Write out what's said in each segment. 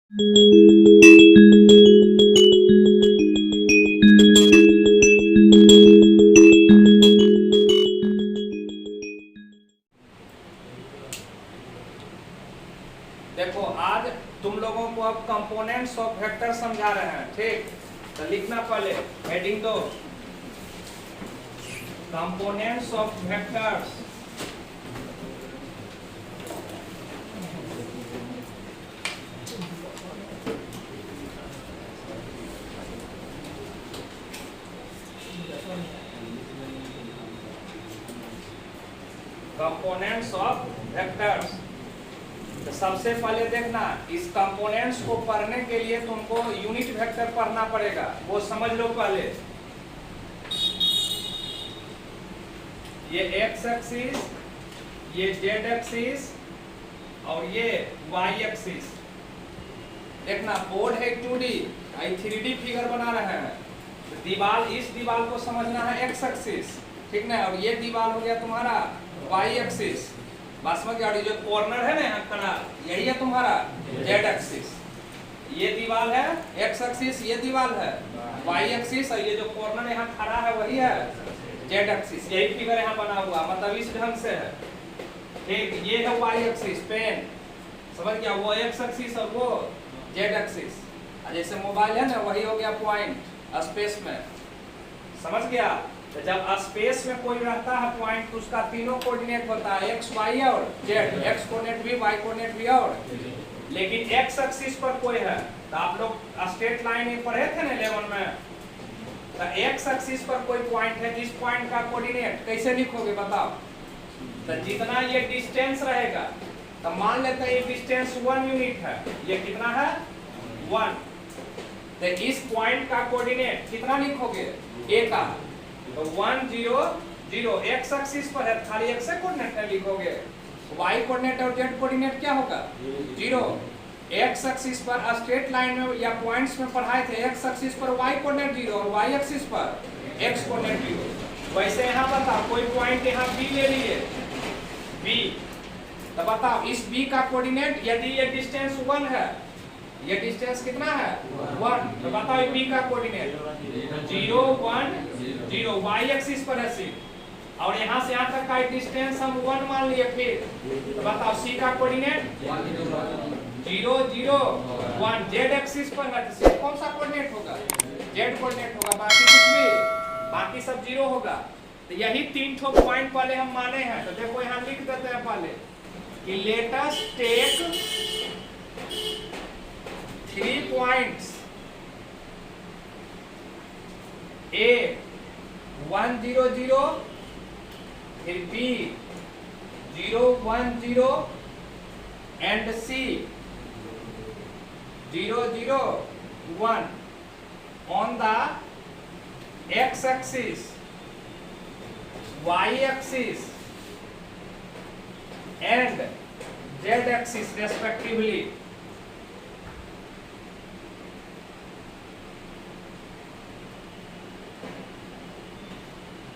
देखो आज तुम लोगों को अब कंपोनेंट्स ऑफ वेक्टर समझा रहे हैं, ठीक। तो लिखना पहले हेडिंग दो, components of vectors. Components of vectors. तो सबसे पहले देखना, इस कंपोनेंट्स को पढ़ने के लिए तुमको यूनिट वेक्टर पढ़ना पड़ेगा, वो समझ लो पहले। ये एक्स एक्सिस, ये जेड एक्सिस और ये वाई एक्सिस। देखना बोर्ड है 2D, 3D फिगर बना रहे हैं। तो दीवार, इस दीवार को समझना है एक्स एक्सिस, ठीक ना। और ये दीवार हो गया तुम्हारा वाई एक्सिस। बस में क्या, जो कॉर्नर है ना यहाँ खड़ा, यही है तुम्हारा जेड एक्सिस। ये दीवार है एक्स एक्सिस, ये दीवार है वाई एक्सिस, और ये जो कॉर्नर यहाँ खड़ा है वही है जेड एक्सिस। यही फिगर यहाँ बना हुआ, मतलब इस ढंग से है, ठीक। ये है वाई एक्सिस पेन, समझ गया, वो एक्स एक्सिस और वो जेड एक्सिस। जैसे मोबाइल है ना, वही हो गया पॉइंट स्पेस में, समझ गया। तो जब स्पेस में कोई रहता है पॉइंट, तो उसका तीनों कोऑर्डिनेट होता है, एक्स वाई और जेड। एक्स कोऑर्डिनेट भी, वाई कोऑर्डिनेट भी और। लेकिन एक्स एक्सिस पर कोई है, तो आप लोग स्ट्रेट लाइन पढ़े थे ना 11 में, तो एक्स एक्सिस पर कोई पॉइंट है, जिस पॉइंट का कोऑर्डिनेट कैसे लिखोगे बताओ। तो जितना ये डिस्टेंस रहेगा, तो मान लेते हैं ये डिस्टेंस 1 यूनिट है, ये कितना है 1। तो इस पॉइंट का कोऑर्डिनेट कितना लिखोगे, ए का, तो 1 0 0। एक्स एक्सिस पर है, खाली एक्स कोऑर्डिनेट लिखोगे। वाई कोऑर्डिनेट और जेड कोऑर्डिनेट क्या होगा 0। एक्स एक्सिस पर स्ट्रेट लाइन में या पॉइंट्स में पढ़ाए थे, एक्स एक्सिस पर वाई कोऑर्डिनेट 0 और वाई एक्सिस पर एक्स कोऑर्डिनेट 0। वैसे यहाँ बताओ कोई पॉइंट यहाँ बी ले लिए, बी, तो बताओ इस बी का कोऑर्डिनेट, यदि ये डिस्टेंस 1 है, ये डिस्टेंस कितना है 1, तो बताओ बी का कोऑर्डिनेट 0 1 0, वाई एक्सिस पर है सी। और यहाँ से यहाँ तक का डिस्टेंस हम 1 मान लिए, फिर तो बताओ सी का कोऑर्डिनेट 0 0 1। जेड एक्सिस पर है, तो कौन सा कोऑर्डिनेट होगा, जेड कोऑर्डिनेट होगा, बाकी कुछ भी, बाकी सब 0 होगा। तो यही 3 ठो पॉइंट पहले हम माने हैं। तो देखो यहाँ लिख देते हैं पहले कि let us take 3 points A 1 0 0, फिर B 0 1 0 and C 0 0 1 on the x axis, y axis and z axis respectively।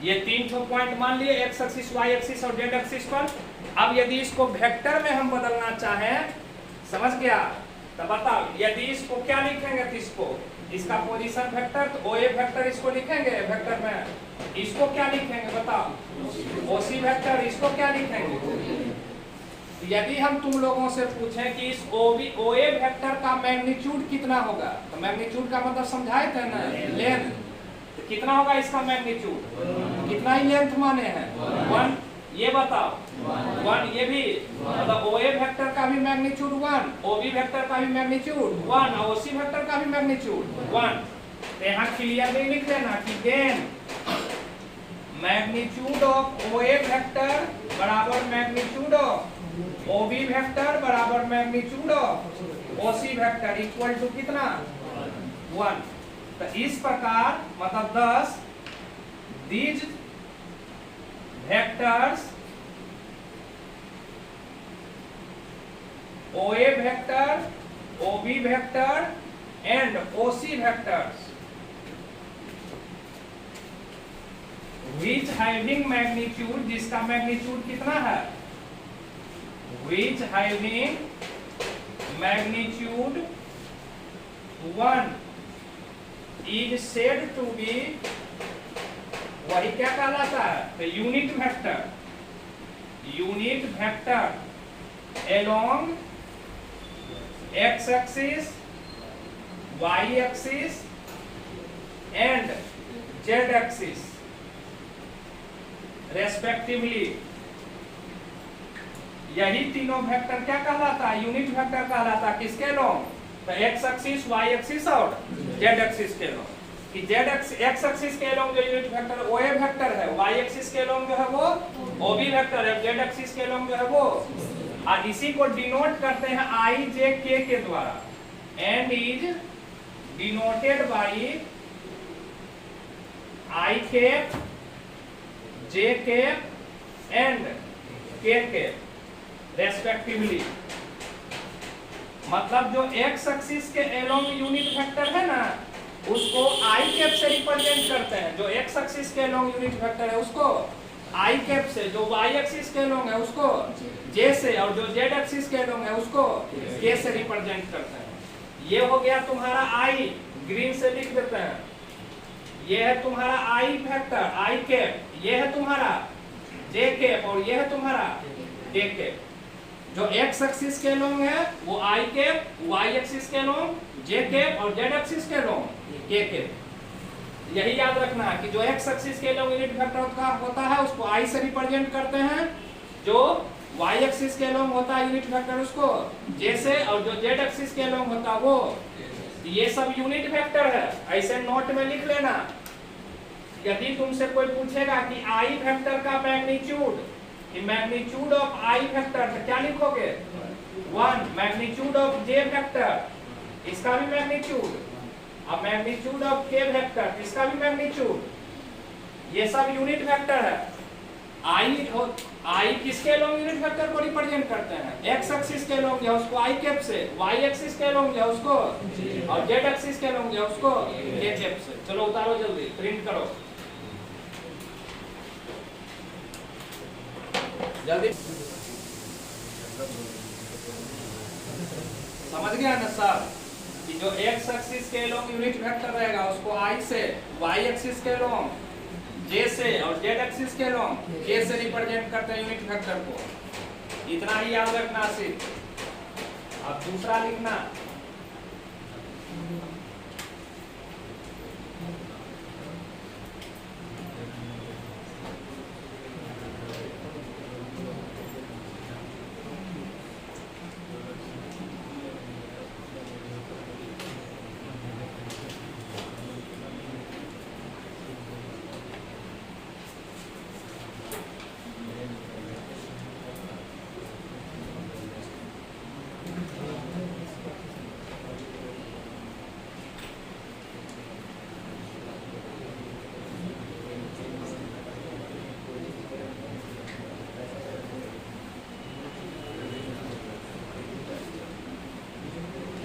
ये 3 ठो पॉइंट मान लिए, एक्स एक्सिस, वाई एक्सिस और जेड एक्सिस पर। अब यदि इसको वेक्टर में हम बदलना चाहें, समझ गया, तो बताओ यदि इसको क्या लिखेंगे, तो इसको, इसका पोजीशन वेक्टर, तो ओ ए वेक्टर इसको लिखेंगे वेक्टर में। इसको क्या लिखेंगे बताओ, ओसी वेक्टर, इसको क्या लिखेंगे। यदि हम तुम लोगों से पूछें कि इस ओ ए वेक्टर का मैग्नीट्यूड कितना होगा, तो मैग्नीट्यूड का मतलब समझाए थे ना, लेंथ, तो कितना होगा इसका मैग्नीट्यूड, कितना ही लेंथ माने हैं 1। ये बताओ 1, ये भी मतलब ओ ए वेक्टर का भी मैग्नीट्यूड 1, ओ बी वेक्टर का भी मैग्नीट्यूड 1 और ओसी वेक्टर का भी मैग्नीट्यूड 1। तो यहाँ क्लियरली लिख लेना कि then magnitude of O A vector बराबर magnitude of O B vector बराबर magnitude of O C vector equal to कितना 1। तो इस प्रकार मतलब 10 these vectors OA vector, OB vector and OC vectors which having magnitude, जिसका मैग्नीट्यूड कितना है, which having magnitude 1 is said to be, वही क्या कहलाता है? तो unit vector along x axis, y axis and z axis respectively. यही तीनों वेक्टर क्या कहलाता है? यूनिट वेक्टर कहलाता है। किसके अलोंग? तो x एक्सिस, y एक्सिस और z एक्सिस के अलोंग। कि x एक्सिस के अलोंग जो unit vector O A vector है, y एक्सिस के अलोंग जो है वो ओ बी वेक्टर है, z एक्सिस के अलोंग जो है वो, और इसी को डिनोट करते हैं i j k के द्वारा, and is denoted by i cap, j cap and k cap respectively. मतलब जो x एक्सिस के अलोंग यूनिट वेक्टर है ना, उसको i कैप से रिप्रेजेंट करते हैं। जो x एक्सिस के अलोंग यूनिट वेक्टर है उसको i कैप से, जो y एक्सिस के अलोंग है उसको j से, और जो z एक्सिस के अलोंग है उसको k से रिप्रेजेंट करते हैं। ये हो गया तुम्हारा i, ग्रीन से लिख देते हैं। ये है तुम्हारा i वेक्टर, i कैप, ये है तुम्हारा j कैप और ये है तुम्हारा k कैप। जो x एक्सिस के अलोंग है वो i कैप, y एक्सिस के अलोंग j कैप और z एक्सिस के अलोंग k कैप। यही याद रखना है कि जो x एक्सिस के अलोंग यूनिट वेक्टर होता है उसको i से रिप्रेजेंट करते हैं, जो y एक्सिस के अलोंग होता है यूनिट वेक्टर उसको j से, और जो z एक्सिस के अलोंग होता है वो, ये सब यूनिट वेक्टर है। ऐसे नोट में लिख लेना। यदि तुमसे कोई पूछेगा कि i वेक्टर का magnitude, magnitude of i vector, तो क्या लिखोगे? 1। मैग्नीट्यूड ऑफ j वेक्टर, इसका भी मैग्नीट्यूड। अब मैग्नीट्यूड ऑफ k वेक्टर, इसका भी मैग्नीट्यूड। ये सब यूनिट वेक्टर है। i किसके अलोंग यूनिट वेक्टर को रिप्रेजेंट करते हैं? x एक्सिस के अलोंग है उसको i कैप से, y एक्सिस के अलोंग है उसको, और z एक्सिस के अलोंग है उसको k कैप से। चलो उतारो जल्दी, प्रिंट करो जल्दी। समझ गया ना सर कि जो x एक्सिस के अलोंग यूनिट वेक्टर रहेगा उसको i से, y एक्सिस के अलोंग j से, और z एक्सिस के अलोंग k से रिप्रेजेंट करते हैं यूनिट वेक्टर को। इतना ही याद रखना सिर्फ। अब दूसरा लिखना,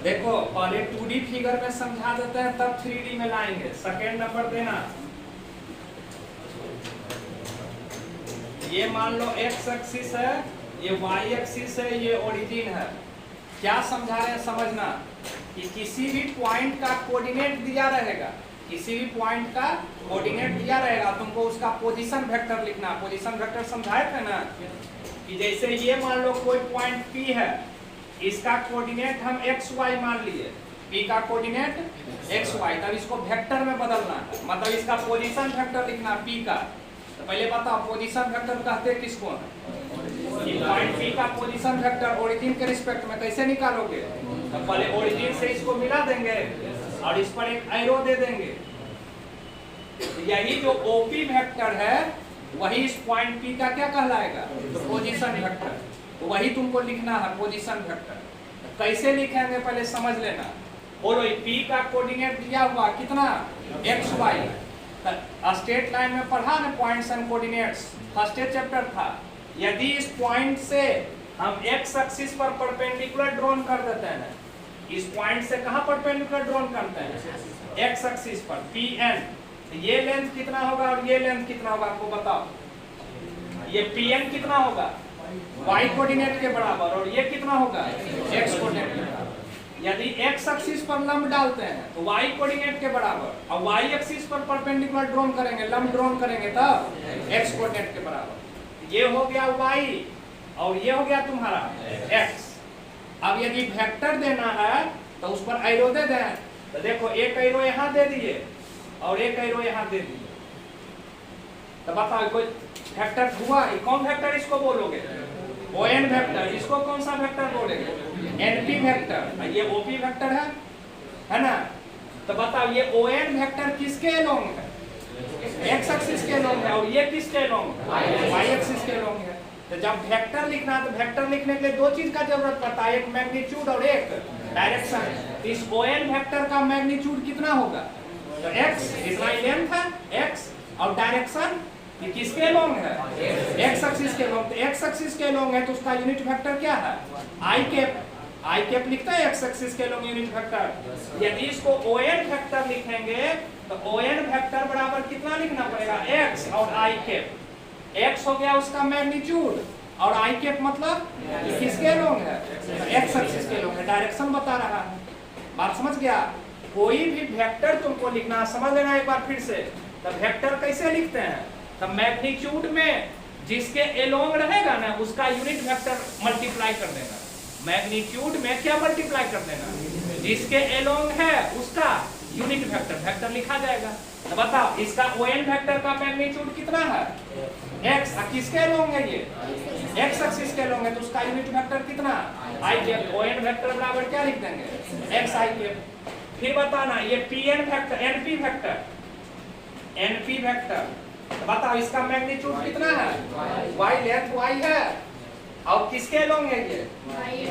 देखो पहले 2D फिगर में समझा देते हैं तब 3D में लाएंगे। सेकेंड नंबर देना, ये मान लो x एक्सिस है, ये y एक्सिस है, ये ओरिजिन है। क्या समझा रहे हैं समझना कि किसी भी पॉइंट का कोऑर्डिनेट दिया रहेगा, किसी भी पॉइंट का कोऑर्डिनेट दिया रहेगा, तुमको उसका पोजीशन वेक्टर लिखना। पोजीशन वेक्टर समझाए थे ना कि जैसे ये मान लो कोई पॉइंट P है, इसका कोऑर्डिनेट हम x y मान लिए, P का कोऑर्डिनेट x y, तब इसको वेक्टर में बदलना है, मतलब इसका पोजीशन वेक्टर लिखना P का। तो पहले बताओ पोजीशन वेक्टर कहते हैं किसको? कि पॉइंट P का पोजीशन वेक्टर ओरिजिन के रिस्पेक्ट में कैसे निकालोगे? तो पहले ओरिजिन से इसको मिला देंगे और इस पर एक एरो दे देंगे। यही जो OP वेक्टर है वही इस पॉइंट P का क्या कहलाएगा? तो पोजीशन वेक्टर। तो वही तुमको लिखना है पोजीशन वेक्टर। कैसे लिखेंगे पहले समझ लेना। बोलो P का कोऑर्डिनेट दिया हुआ कितना? x y। स्ट्रेट लाइन में पढ़ा ना points and coordinates, first chapter था। यदि इस पॉइंट से हम x एक्सिस पर परपेंडिकुलर ड्रॉन कर देते हैं, इस पॉइंट से कहां परपेंडिकुलर ड्रॉन करते हैं? x एक्सिस पर Pn। ये लेंथ कितना होगा और ये लेंथ कितना होगा आपको बताओ? ये Pn कितना होगा? y कोऑर्डिनेट के बराबर, और ये कितना होगा? x कोऑर्डिनेट के बराबर। यदि x एक्सिस पर लंब डालते हैं तो y कोऑर्डिनेट के बराबर, और y एक्सिस पर परपेंडिकुलर ड्रॉन करेंगे, लंब ड्रॉन करेंगे तब x कोऑर्डिनेट के बराबर। ये हो गया y और ये हो गया तुम्हारा x। अब यदि वेक्टर देना है तो उस पर एरो दे दें, तो देखो एक एरो यहाँ दे दिए और एक एरो यहाँ दे दिए, तो बताओ कोई वेक्टर हुआ? कौन वेक्टर इसको बोलोगे? ON vector. इसको कौन सा वेक्टर बोलेंगे? NP vector. ये OP वेक्टर है ना? तो बताओ ये ON वेक्टर किसके अलोंग है? x एक्सिस के अलोंग है, और ये किसके अलोंग है? y एक्सिस के अलोंग है। तो जब वेक्टर लिखना है तो वेक्टर लिखने के लिए दो चीज का जरूरत पड़ता है, एक मैग्नीट्यूड और एक डायरेक्शन। इस ON वेक्टर का मैग्नीट्यूड कितना होगा? तो x, इतना लेंथ है x, और डायरेक्शन ये किसके अलोंग है? x एक्सिस के अलोंग। तो x एक्सिस के अलोंग है तो उसका यूनिट वेक्टर क्या है? i cap. i कैप लिखता है x एक्सिस के अलोंग यूनिट वेक्टर। यदि इसको ON वेक्टर लिखेंगे तो ON वेक्टर बराबर कितना लिखना पड़ेगा? x और i कैप। x हो गया उसका मैग्नीट्यूड, और i कैप मतलब किसके अलोंग है? x एक्सिस के अलोंग है, डायरेक्शन बता रहा है। बात समझ गया? कोई भी वेक्टर तुमको लिखना, समझ लेना एक बार फिर से। तो वेक्टर कैसे लिखते हैं? तो मैग्नीट्यूड में जिसके एलोंग रहेगा ना उसका यूनिट वेक्टर मल्टीप्लाई कर देना। मैग्नीट्यूड में क्या मल्टीप्लाई कर देना? जिसके एलोंग है उसका यूनिट वेक्टर, वेक्टर लिखा जाएगा। तो बताओ इसका ON वेक्टर का मैग्नीट्यूड कितना है? x। किसके एलोंग है? ये x एक्सिस के एलोंग है, तो उसका यूनिट वेक्टर कितना? i cap. ON वेक्टर बराबर क्या लिख देंगे? x i cap. फिर बताना ये PN vector, NP vector, NP vector बताओ इसका मैग्नीट्यूड कितना है? y, लेंथ y है, और किसके अलोंग है ये? y।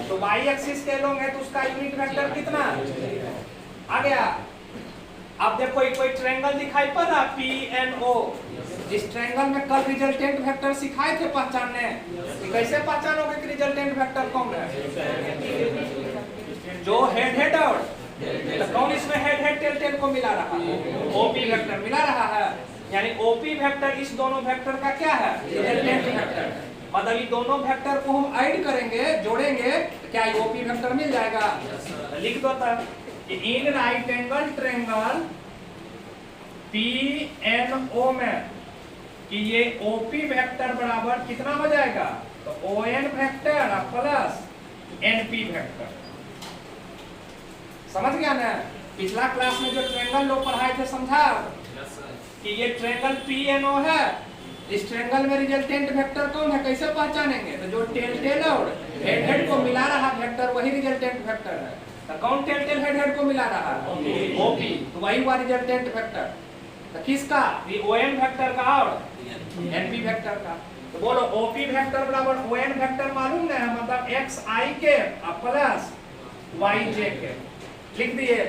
तो y एक्सिस के अलोंग है तो उसका यूनिट वेक्टर कितना आ गया? अब देखो कोई ट्रायंगल दिखाई पड़ रहा PNO। इस ट्रायंगल में कल रिजल्टेंट वेक्टर सिखाए थे पहचानने, कैसे पहचानोगे कि रिजल्टेंट वेक्टर कौन है? जो हेड हेड और तो कौन इसमें हेड हेड टेल टेल को मिला रहा है? OP वेक्टर मिला रहा है, यानी OP वेक्टर इस दोनों वेक्टर का क्या है? Resultant vector. मतलब ये दोनों वेक्टर को हम ऐड करेंगे, जोड़ेंगे, तो क्या ये OP वेक्टर मिल जाएगा? लिख दो तब कि in right angle triangle PNO में कि ये OP वेक्टर बराबर कितना हो जाएगा? तो ON vector plus NP vector. समझ गया ना? पिछला क्लास में जो ट्रायंगल लोग पढ़ाए थे समझा कि ये ट्रायंगल PNO है, इस ट्रायंगल में रिजल्टेंट वेक्टर कौन है, कैसे पहचानेंगे? तो जो टेल टेल और हेड हेड को मिला रहा वेक्टर वही रिजल्टेंट वेक्टर है। तो कौन टेल टेल हेड हेड को मिला रहा? OP। तो वही हुआ रिजल्टेंट वेक्टर। तो किसका? ये ON वेक्टर का और NP वेक्टर का। तो बोलो OP वेक्टर बराबर ON वेक्टर मालूम है, मतलब xi के प्लस yj के। लिख दिए।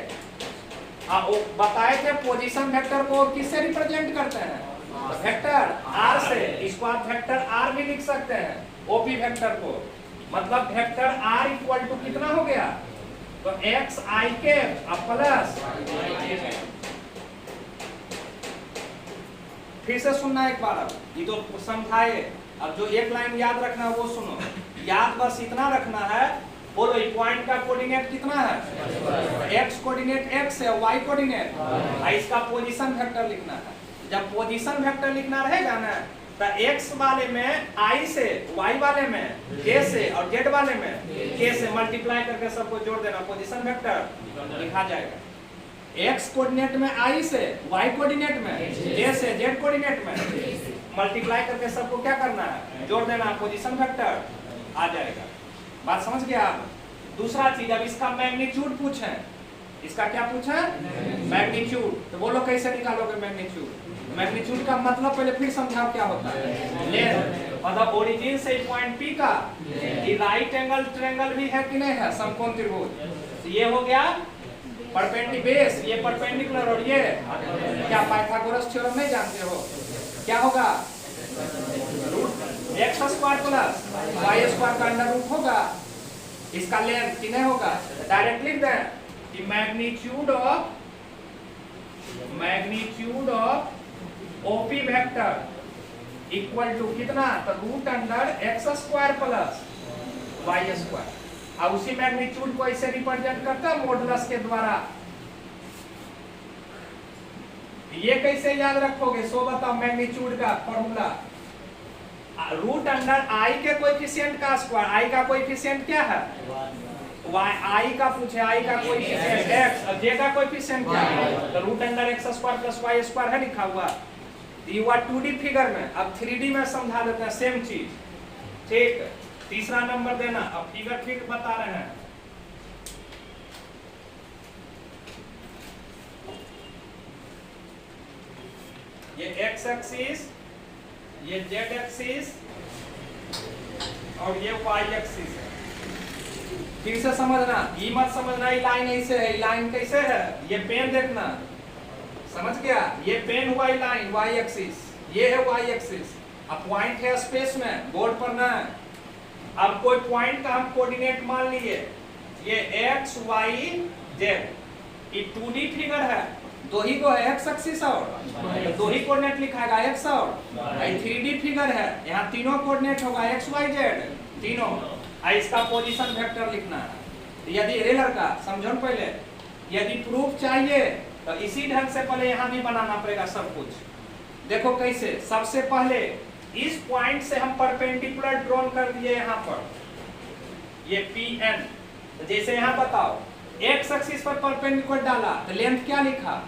बताए थे पोजीशन वेक्टर को किससे रिप्रेजेंट करते हैं? वेक्टर r से। इसको आप वेक्टर r भी लिख सकते हैं OP वेक्टर को। मतलब वेक्टर r इक्वल टू कितना हो गया? तो xi के प्लस फिर से सुनना एक बार। अब ये तो समझाए, अब जो एक लाइन याद रखना है वो सुनो। याद बस इतना रखना है, बोलो ये पॉइंट का कोऑर्डिनेट कितना है? x कोऑर्डिनेट x है, y कोऑर्डिनेट इसका पोजीशन वेक्टर लिखना है। जब पोजीशन वेक्टर लिखना रहेगा ना तो x वाले में i से, y वाले में k से, और z वाले में k से मल्टीप्लाई करके सबको जोड़ देना, पोजीशन वेक्टर लिखा जाएगा। x कोऑर्डिनेट में i से, y कोऑर्डिनेट में k से, z कोऑर्डिनेट में मल्टीप्लाई करके सबको क्या करना है? जोड़ देना, पोजीशन वेक्टर आ जाएगा। बात समझ गया आप? दूसरा चीज, अब इसका मैग्नीट्यूड पूछे। इसका क्या पूछा? मैग्नीट्यूड। तो बोलो कैसे निकालोगे मैग्नीट्यूड? मैग्नीट्यूड का मतलब पहले फिर समझाओ क्या होता है? लेंथ। मतलब ओरिजिन से पॉइंट P का ये राइट एंगल ट्रायंगल भी है कि नहीं है? समकोण त्रिभुज। तो ये हो गया परपेंडिकुलर, ये परपेंडिकुलर, और ये क्या पाइथागोरस थ्योरम नहीं जानते हो? क्या होगा? x square plus y square का अंडर रूट होगा। इसका लेंथ कि नहीं होगा? डायरेक्ट लिख दें कि magnitude of OP vector equal to कितना? तो root under x square plus y square. और उसी मैग्नीट्यूड को ऐसे रिप्रेजेंट करता है मॉडुलस के द्वारा। ये कैसे याद रखोगे सो बताओ, मैग्नीट्यूड का फॉर्मूला रूट अंडर आई के कोएफिशिएंट का स्क्वायर। आई का कोएफिशिएंट क्या है? y, आई का पूछे, आई का कोएफिशिएंट x और j का कोएफिशिएंट क्या है? तो root under x square plus y square है लिखा हुआ। ये हुआ 2D फिगर में। अब 3D में समझा देते हैं सेम चीज। ठीक, तीसरा नंबर देना। अब फिगर फिर बता रहे हैं। ये x एक्सिस, ये z एक्सिस और ये y एक्सिस है। फिर से समझना, ये मत समझना ये लाइन ऐसे है, लाइन कैसे है। ये पेन देखना, समझ गया? ये पेन हुआ लाइन y एक्सिस, ये है y एक्सिस। अब पॉइंट है स्पेस में, बोर्ड पर ना। अब कोई पॉइंट का हम कोऑर्डिनेट मान लिए, ये x y z। ये 2D फिगर है, दो ही को है x एक्सिस और दो ही कोऑर्डिनेट लिखाएगा x और। ये 3D फिगर है, यहाँ तीनों कोऑर्डिनेट होगा x y z तीनों। इसका पोजीशन वेक्टर लिखना है। यदि रेलर का समझो पहले, यदि प्रूफ चाहिए तो इसी ढंग से पहले यहाँ भी बनाना पड़ेगा सब कुछ। देखो कैसे, सबसे पहले इस पॉइंट से हम परपेंडिकुलर ड्रॉन कर दिए यहाँ पर, ये Pn। तो जैसे यहाँ बताओ, x एक्सिस पर परपेंडिकुलर डाला तो लेंथ क्या लिखा?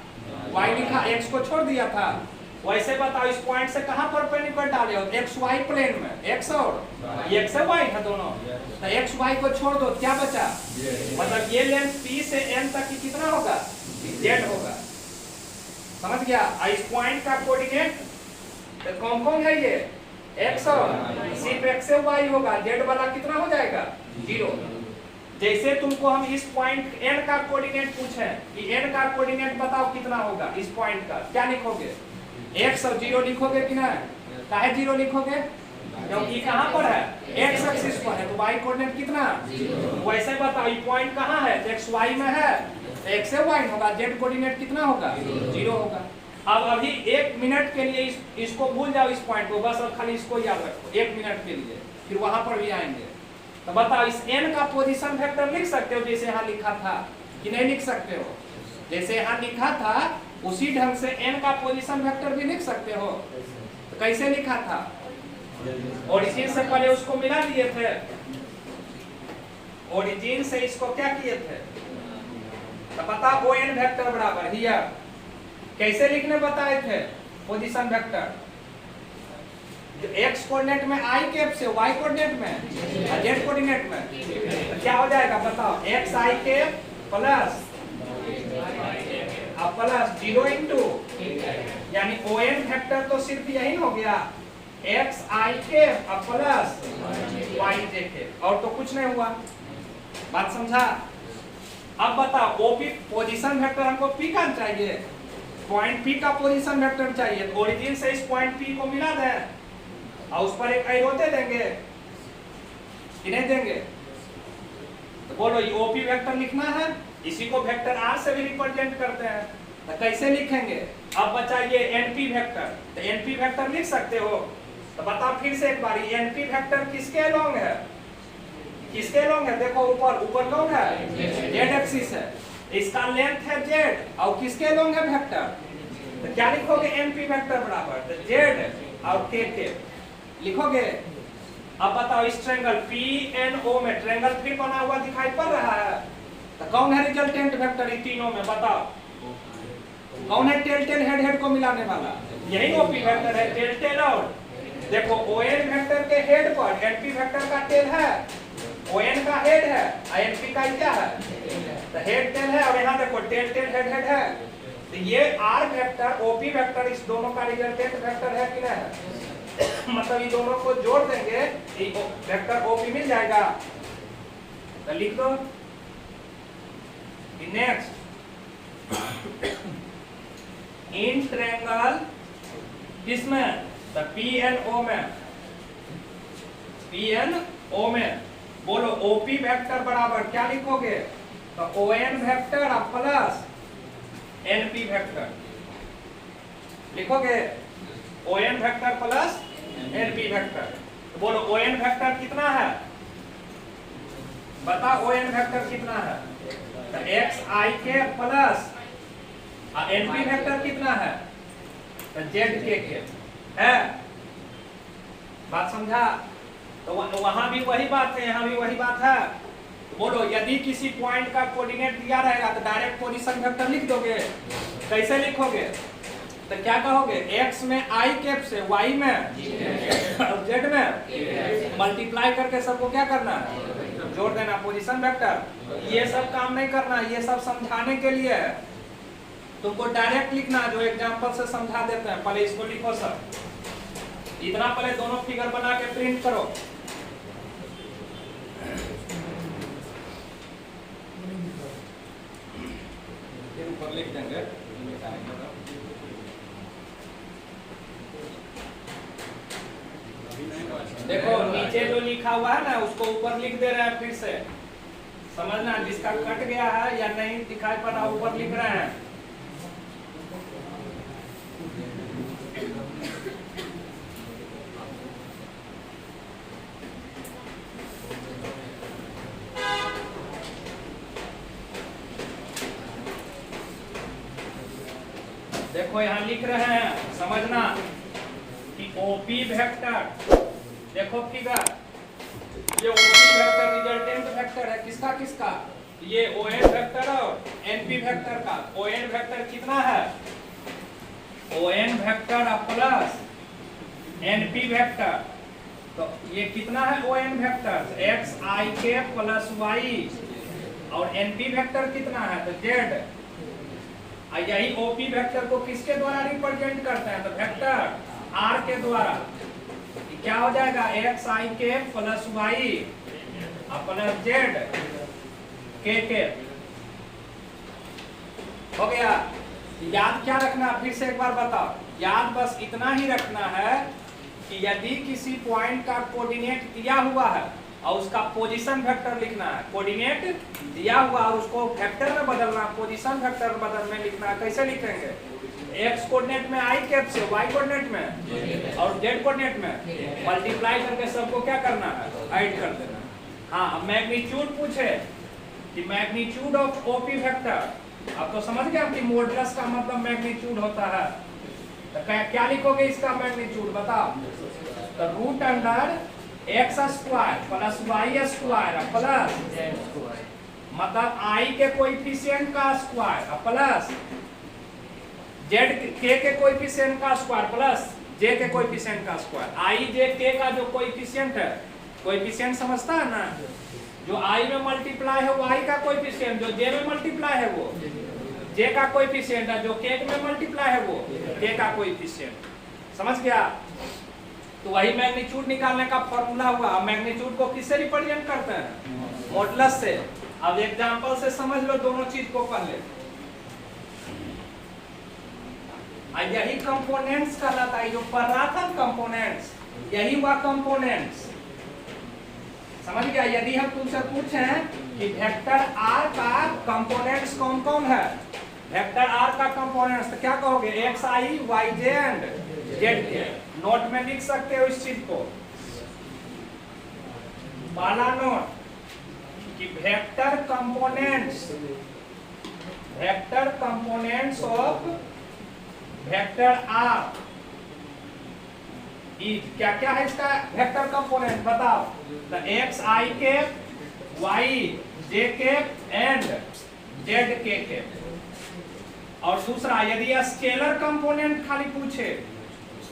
y लिखा, x को छोड़ दिया था। वैसे बताओ इस पॉइंट से कहाँ परपेंडिकुलर डाले हो? x y प्लेन में, x और x है y है दोनों। तो x y को छोड़ दो, क्या बचा? मतलब ये लेंथ P से n तक की कितना होगा? z होगा। समझ गया? इस पॉइंट का कोऑर्डिनेट तो कौन कौन है ये? x और सिर्फ x से y होगा, z वाला कितना हो जाएगा? 0। जैसे तुमको हम इस पॉइंट n का कोऑर्डिनेट पूछे कि n का कोऑर्डिनेट बताओ कितना होगा इस पॉइंट का, क्या लिखोगे? x और 0 लिखोगे कि ना? काहे 0 लिखोगे? क्योंकि कहाँ पर है? x एक्सिस पर है, तो y कोऑर्डिनेट कितना? वैसे बताओ ये पॉइंट कहाँ है? x y में है, तो x से y होगा, z कोऑर्डिनेट कितना होगा? 0 होगा। अब अभी 1 मिनट के लिए इसको भूल जाओ, इस पॉइंट को बस, और खाली इसको याद रखो 1 मिनट के लिए, फिर वहां पर भी आएंगे। तो बताओ इस n का पोजीशन वेक्टर लिख सकते हो जैसे यहाँ लिखा था कि नहीं लिख सकते हो? जैसे यहाँ लिखा था उसी ढंग से n का पोजीशन वेक्टर भी लिख सकते हो। तो कैसे लिखा था? ओरिजिन से पहले उसको मिला दिए थे, ओरिजिन से इसको क्या किए थे? तो बता ON वेक्टर बराबर हियर। कैसे लिखने बताए थे पोजीशन वेक्टर? x कोऑर्डिनेट में i कैप से, y कोऑर्डिनेट में और z कोऑर्डिनेट में, तो क्या हो जाएगा बताओ? x i कैप प्लस अब प्लस 0 इंटू, यानी ON वेक्टर तो सिर्फ यही हो गया, x i कैप और प्लस y j कैप, और तो कुछ नहीं हुआ। बात समझा? अब बताओ OP पोजीशन वेक्टर हमको P का चाहिए, पॉइंट P का पोजीशन वेक्टर चाहिए। तो ओरिजिन से इस पॉइंट P को मिला दें और उस पर एक एरो दे देंगे कि नहीं देंगे? तो बोलो ये OP वेक्टर लिखना है, इसी को वेक्टर R से भी रिप्रेजेंट करते हैं। तो कैसे लिखेंगे? अब बचा ये NP वेक्टर, तो NP वेक्टर लिख सकते हो। तो बताओ फिर से एक बार, NP वेक्टर किसके अलोंग है? किसके अलोंग है? देखो ऊपर, ऊपर कौन है? Z एक्सिस है, इसका लेंथ है z, और किसके अलोंग है वेक्टर? तो क्या लिखोगे? NP वेक्टर बराबर तो z और k लिखोगे। अब बताओ इस ट्रायंगल PNO में ट्रायंगल फिर बना हुआ दिखाई पड़ रहा है, तो कौन है रिजल्टेंट वेक्टर इन तीनों में? बताओ कौन है टेल टेल हेड हेड को मिलाने वाला? यही OP वेक्टर है, टेल टेल। और देखो ON वेक्टर के हेड पर NP वेक्टर का टेल है, ON का हेड है, NP का क्या है? तो हेड टेल है, और यहाँ देखो टेल टेल हेड हेड है। तो ये R वेक्टर OP वेक्टर इस दोनों का रिजल्टेंट वेक्टर है कि नहीं है? मतलब ये दोनों को जोड़ देंगे, वेक्टर OP मिल जाएगा। तो लिख दो नेक्स्ट, इन ट्रायंगल किसमें? तो PNO में, PNO में बोलो OP वेक्टर बराबर क्या लिखोगे? तो ON vector plus NP vector लिखोगे, ON vector plus NP vector. तो बोलो ON वेक्टर कितना है? बता ओ एन वेक्टर कितना है? तो एक्स आई के प्लस एन पी वेक्टर कितना है? तो जेड के है। बात समझा? तो वहां भी वही बात है, यहाँ भी वही बात है। बोलो, यदि किसी पॉइंट का कोऑर्डिनेट दिया रहेगा तो डायरेक्ट पोजीशन वेक्टर लिख दोगे? कैसे लिखोगे? तो क्या कहोगे? x में आई कैप से, y में और z में मल्टीप्लाई करके सबको क्या करना है? जोड़ देना, पोजीशन वेक्टर। ये सब काम नहीं करना, ये सब समझाने के लिए है। तुमको डायरेक्ट लिखना, जो एग्जांपल से समझा देते हैं। पहले इसको लिखो सर, इतना पहले दोनों फिगर बना के प्रिंट करो। फिर ऊपर लिख देंगे। देखो नीचे जो लिखा हुआ है ना, उसको ऊपर लिख दे रहे हैं। फिर से समझना, जिसका कट गया है या नहीं दिखाई पड़ रहा, ऊपर लिख रहे हैं। देखो यहाँ लिख रहे हैं, समझना कि ओपी वेक्टर, देखो फिगर, ये ओपी वेक्टर रिजल्टेंट वेक्टर है किसका किसका? ये ओएन वेक्टर और एनपी वेक्टर का। ओएन वेक्टर कितना है? On vector plus NP vector. तो ये कितना है ओएन वेक्टर? एक्स आई के प्लस वाई, और एनपी वेक्टर कितना है? तो जेड। यही ओपी वेक्टर को किसके द्वारा रिप्रेजेंट करते हैं? तो वेक्टर आर के द्वारा। क्या हो जाएगा? एक्स आई के प्लस वाई प्लस जेड के हो गया। याद क्या रखना, फिर से एक बार बताओ। याद बस इतना ही रखना है कि यदि किसी पॉइंट का कोऑर्डिनेट दिया हुआ है और उसका पोजीशन वेक्टर लिखना है, कोऑर्डिनेट दिया हुआ और उसको वेक्टर में बदलना, पोजीशन वेक्टर बदल में लिखना। कैसे लिखेंगे? एक्स कोऑर्डिनेट में आई कैप से, वाई कोऑर्डिनेट में और जेड कोऑर्डिनेट में मल्टीप्लाई करके सबको क्या करना है? ऐड कर देना। हाँ, मैग्नीट्यूड पूछे कि मैग्नीट्यूड ऑफ ओपी वेक्टर, अब तो समझ गया कि मॉडुलस का मतलब मैग्नीट्यूड होता है। तो क्या लिखोगे इसका मैग्नीट्यूड बताओ? तो root under X square plus Y square plus मतलब आई के कोएफिशिएंट का स्क्वायर प्लस जेड के कोएफिशिएंट का स्क्वायर प्लस जे के कोएफिशिएंट का स्क्वायर। आई जे के का जो कोएफिशिएंट है, कोएफिशिएंट समझता है ना, जो आई में मल्टीप्लाई है वो आई का कोएफिशिएंट, जो जे में मल्टीप्लाई है वो जे का कोएफिशिएंट है, जो के में मल्टीप्लाई है वो के का कोएफिशिएंट। समझ गया? तो वही मैग्नीट्यूड निकालने का फॉर्मूला हुआ। मैग्नीट्यूड को किससे रिप्रेजेंट करते हैं? मॉडुलस से। अब एग्जांपल से समझ लो दोनों चीज को पहले। यही कंपोनेंट्स कहलाता है, जो पढ़ रहा था कंपोनेंट्स, यही हुआ कंपोनेंट्स। समझ गया? यदि हम तुमसे पूछें कि वेक्टर आर का कंपोनेंट्स कौन कौन है, वेक्टर आर का कंपोनेंट्स, तो क्या कहोगे? X I Y J and Z के। नोट में लिख सकते हो इस चीज को, पहला नोट कि vector components of vector are क्या क्या है इसका वेक्टर कंपोनेंट बताओ? तो एक्स आई के, वाई जे के एंड जेड के। और दूसरा, यदि स्केलर कंपोनेंट खाली पूछे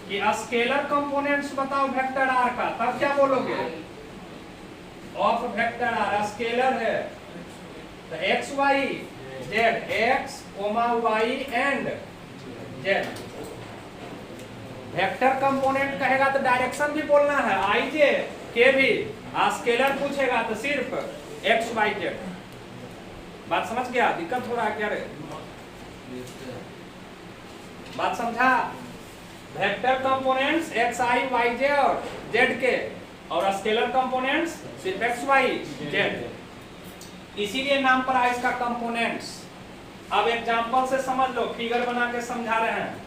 कि स्केलर कंपोनेंट्स बताओ वेक्टर आर का, तब क्या बोलोगे? ऑफ वेक्टर आर स्केलर है तो X Y Z, X Y and Z. Vector component कहेगा तो डायरेक्शन भी बोलना है, आई जे के भी। स्केलर पूछेगा तो सिर्फ एक्स वाई जेड। बात समझ गया? दिक्कत हो रहा है क्या रे? बात समझा? Vector components x I Y जे और जेड के, और स्केलर कंपोनेंट्स सिर्फ एक्स वाई जेड। इसीलिए नाम पड़ा इसका कंपोनेंट्स। अब एग्जांपल से समझ लो, फिगर बना के समझा रहे हैं।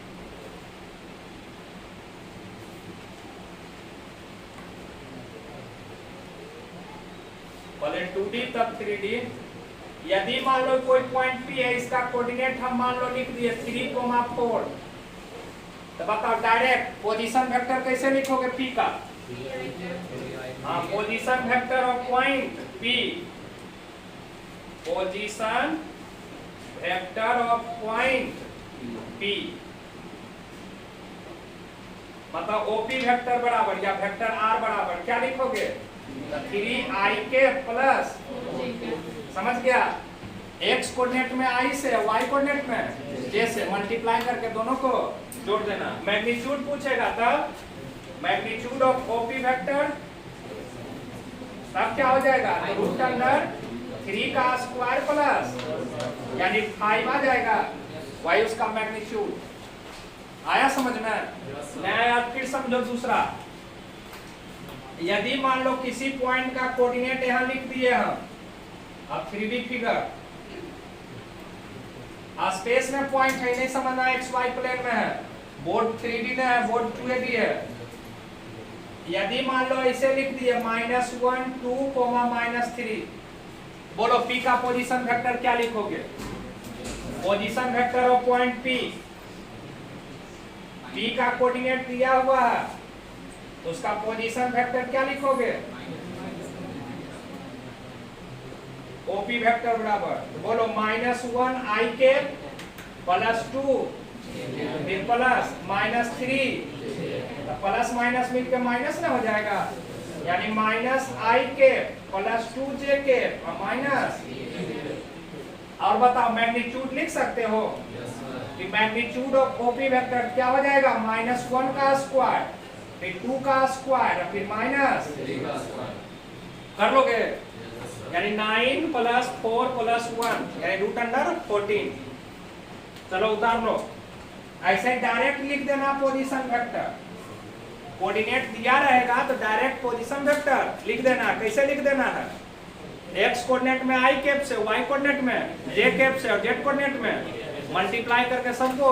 पहले 2D तब 3D। यदि मान लो कोई पॉइंट P है, इसका कोऑर्डिनेट हम मान लो लिख दिए 3,4, तो बताओ डायरेक्ट पोजीशन वेक्टर कैसे लिखोगे P का? हाँ, position vector of point P, position vector of point P मतलब OP वेक्टर बराबर या वेक्टर R बराबर क्या लिखोगे? 3ik प्लस, समझ गया, x कोऑर्डिनेट में I से, y कोऑर्डिनेट में j से मल्टीप्लाई करके दोनों को जोड़ देना। मैग्नीट्यूड पूछेगा तब मैग्नीट्यूड ऑफ OP वेक्टर तब क्या हो जाएगा? रूट अंडर 3 का स्क्वायर प्लस यानी 5 आ जाएगा, y उसका मैग्नीट्यूड। आया समझ में? मैं फिर समझो दूसरा। यदि मान लो किसी पॉइंट का कोऑर्डिनेट यहां लिख दिए हम, अब 3D फिगर, स्पेस में पॉइंट है नहीं समझना, XY प्लेन में है, बोर्ड 3D में है, बोर्ड 2D है। यदि मान लो ऐसे लिख दिए -1 2, -3, बोलो P का पोजीशन वेक्टर क्या लिखोगे? Position vector of point P का कोऑर्डिनेट दिया हुआ है, उसका पोजीशन वेक्टर क्या लिखोगे? OP वेक्टर बराबर, तो बोलो -1 ik प्लस 2 फिर प्लस -3, तो प्लस माइनस मिलकर माइनस ना हो जाएगा, यानी -ik प्लस 2j माइनस। और बताओ मैग्नीट्यूड लिख सकते हो कि मैग्नीट्यूड ऑफ OP वेक्टर क्या हो जाएगा? -1 का स्क्वायर फिर 2 का स्क्वायर फिर माइनस कर लोगे, यानी 9 प्लस 4 प्लस 1 यानी रूट अंडर 14। चलो उतार लो। ऐसे डायरेक्ट लिख देना पोजीशन वेक्टर, कोऑर्डिनेट दिया रहेगा तो डायरेक्ट पोजीशन वेक्टर लिख देना। कैसे लिख देना है? x कोऑर्डिनेट में i कैप से, y कोऑर्डिनेट में j कैप से और z कोऑर्डिनेट में मल्टीप्लाई करके सबको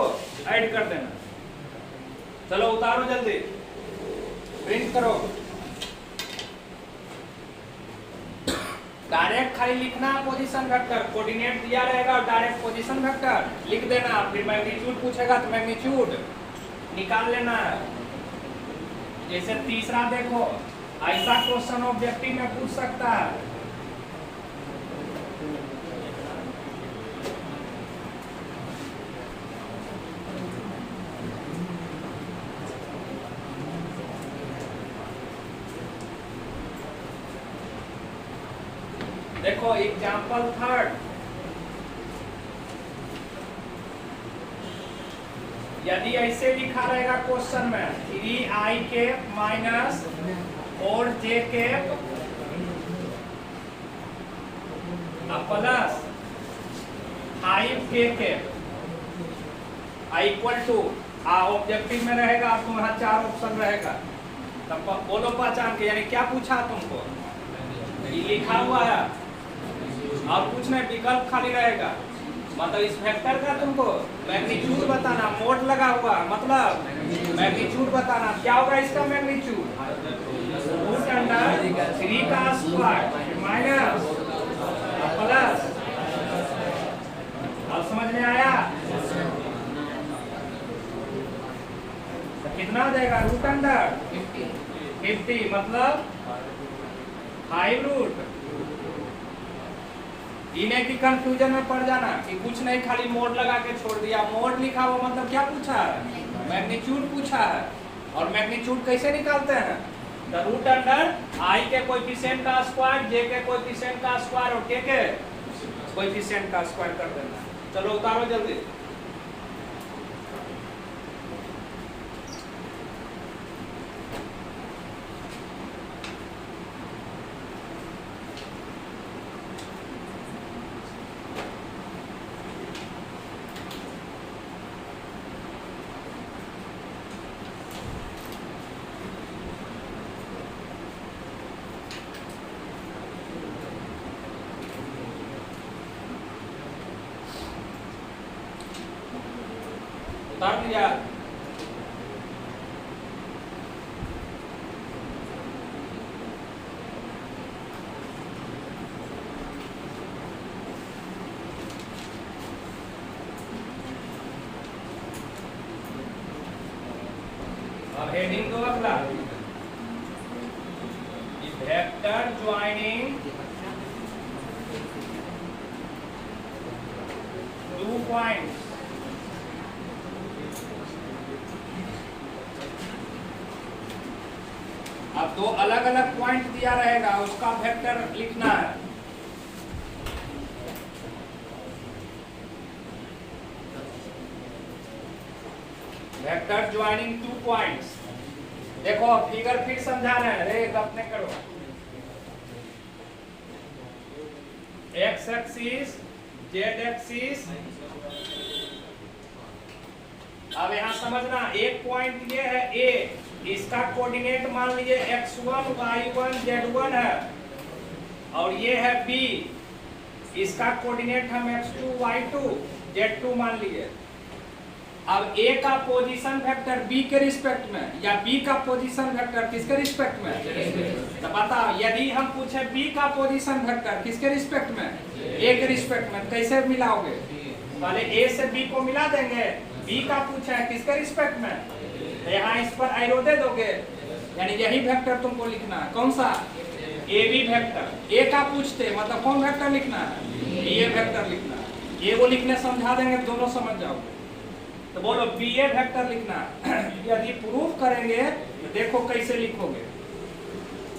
ऐड कर देना। चलो उतारो जल्दी, प्रिंट करो। डायरेक्ट खाली लिखना पोजीशन वेक्टर, कोऑर्डिनेट दिया रहेगा और डायरेक्ट पोजीशन वेक्टर लिख देना। फिर मैग्नीट्यूड पूछेगा तो मैग्नीट्यूड निकाल लेना है। जैसे तीसरा देखो, ऐसा क्वेश्चन ऑब्जेक्टिव में पूछ सकता है। देखो एग्जाम्पल थर्ड, यदि ऐसे लिखा रहेगा क्वेश्चन में 3ik minus 4j plus 5k equal to, objective में रहेगा आपको यहाँ 4 ऑप्शन रहेगा, तब बोलो पहचान के, यानी क्या पूछा तुमको? ये लिखा हुआ है और कुछ नहीं, विकल्प खाली रहेगा। मतलब इस वेक्टर का तुमको मैग्नीट्यूड बताना, मोड लगा हुआ मतलब मैग्नीट्यूड बताना। क्या होगा इसका मैग्नीट्यूड? रूट अंडर 3 का स्क्वायर माइनस प्लस। अब समझ में आया? तो कितना हो जाएगा? रूट अंडर 50 मतलब 5 रूट। इन्हें की कंफ्यूजन में पड़ जाना कि कुछ नहीं, खाली मोड लगा के छोड़ दिया। मोड लिखा हुआ मतलब क्या पूछा है? मैग्नीट्यूड पूछा है। और मैग्नीट्यूड कैसे निकालते हैं? द रूट अंडर i के कोएफिशिएंट का स्क्वायर, j के कोएफिशिएंट का स्क्वायर और k के कोएफिशिएंट का स्क्वायर कर देना। चलो उतारो जल्दी। उतार लिया। हेडिंग दो अगला, वेक्टर ज्वाइनिंग 2 पॉइंट्स। अब दो अलग अलग पॉइंट दिया रहेगा, उसका वेक्टर लिखना है। Vector joining 2 points. देखो फिगर फिर समझा रहे हैं, रे अपने करो। X axis, Z axis. अब यहां समझना, एक पॉइंट ये है ए, इसका कोऑर्डिनेट मान लीजिए x1 y1 z1 है, और ये है b, इसका कोऑर्डिनेट हम x2 y2 z2 मान लिए। अब a का पोजीशन वेक्टर b के रिस्पेक्ट में, या b का पोजीशन वेक्टर किसके रिस्पेक्ट में, तो बताओ यदि हम पूछे b का पोजीशन वेक्टर किसके रिस्पेक्ट में, a के रिस्पेक्ट में, कैसे मिलाओगे? पहले a से b को मिला देंगे, b का पूछा है किसके रिस्पेक्ट में, तो यहाँ इस पर एरो दे दोगे, यानी यही वेक्टर तुमको लिखना है। कौन सा? ए बी वेक्टर। ए का पूछते मतलब कौन वेक्टर लिखना है, ये वेक्टर लिखना है। ये वो लिखने समझा देंगे, दोनों समझ जाओगे। तो बोलो बी ए वेक्टर लिखना है। यदि प्रूफ करेंगे तो देखो कैसे लिखोगे।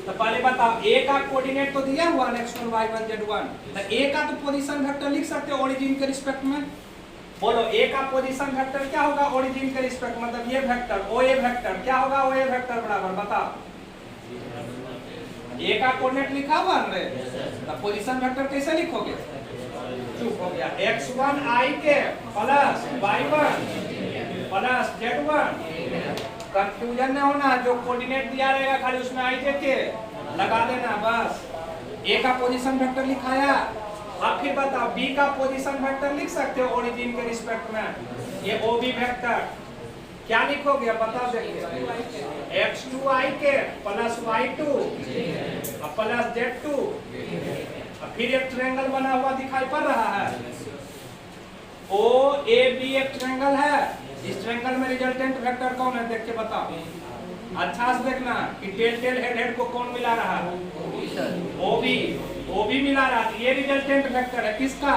तो पहले बताओ, ए का कोऑर्डिनेट तो दिया हुआ x1 y1 z1, तो ए का तो पोजीशन वेक्टर लिख सकते हो ओरिजिन के रिस्पेक्ट में। बोलो ए का पोजीशन वेक्टर क्या होगा ओरिजिन के रिस्पेक्ट, मतलब ये वेक्टर ओ ए वेक्टर क्या होगा, ओ ए वेक्टर बराबर बताओ, ए का कोऑर्डिनेट लिखा हुआ है, तो पोजीशन वेक्टर कैसे लिखोगे? चुप हो गया, x1 i के plus y1 plus z1। Confusion नहीं होना, जो कोऑर्डिनेट दिया रहेगा खाली उसमें i के लगा देना बस। ए का पोजीशन वेक्टर लिखाया। अब फिर बताओ बी का पोजीशन वेक्टर लिख सकते हो ओरिजिन के रिस्पेक्ट में, ये ओ बी वेक्टर क्या लिखोगे बता देखिए, x2 i के प्लस y2 प्लस z2। फिर एक ट्रायंगल बना हुआ दिखाई पड़ रहा है, ओ ए बी एक ट्रायंगल है। इस ट्रायंगल में रिजल्टेंट वेक्टर कौन है देख के बताओ। अच्छा से देखना कि टेल टेल हेड हेड को कौन मिला रहा है, ओ बी मिला रहा है। ये रिजल्टेंट वेक्टर है किसका,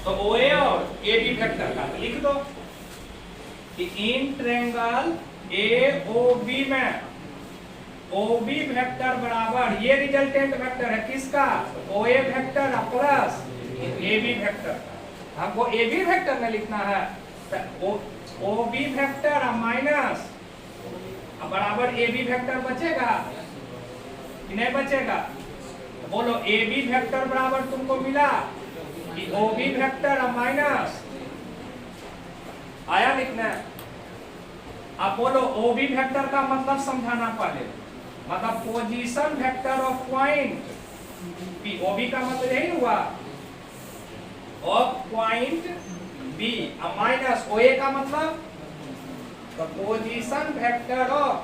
तो ओ ए और ए बी वेक्टर का। तो लिख दो कि in triangle A O B में ओ बी वेक्टर बराबर, ये रिजल्टेंट वेक्टर है किसका, O A vector plus A B vector. हमको ए बी वेक्टर में लिखना है, तो ओ बी वेक्टर माइनस बराबर ए बी वेक्टर बचेगा कि नहीं बचेगा? बोलो ए बी वेक्टर बराबर तुमको मिला कि ओ बी वेक्टर माइनस आया लिखना। अब बोलो ओ बी वेक्टर का मतलब समझाना पहले, मतलब position vector of point B. O B का मतलब यही हुआ of point B minus O A का मतलब position vector of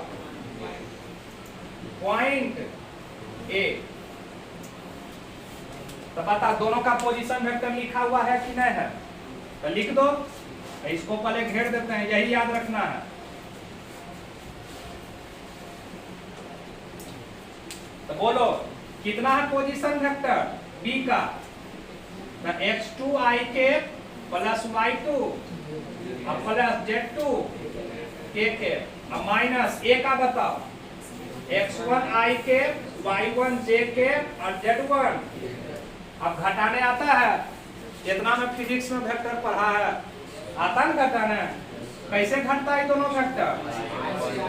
point A. तो बता दोनों का पोजीशन वेक्टर लिखा हुआ है कि नहीं है, तो लिख दो। इसको पहले घेर देते हैं, यही याद रखना है। तो बोलो कितना है पोजीशन वेक्टर बी का, तो x2 i के प्लस y2 प्लस z2 के माइनस ए का बताओ, x1 i के y1 j के और z1। अब घटाने आता है, इतना में फिजिक्स में वेक्टर पढ़ा है, आता न घटाने। कैसे घटता है दोनों वेक्टर,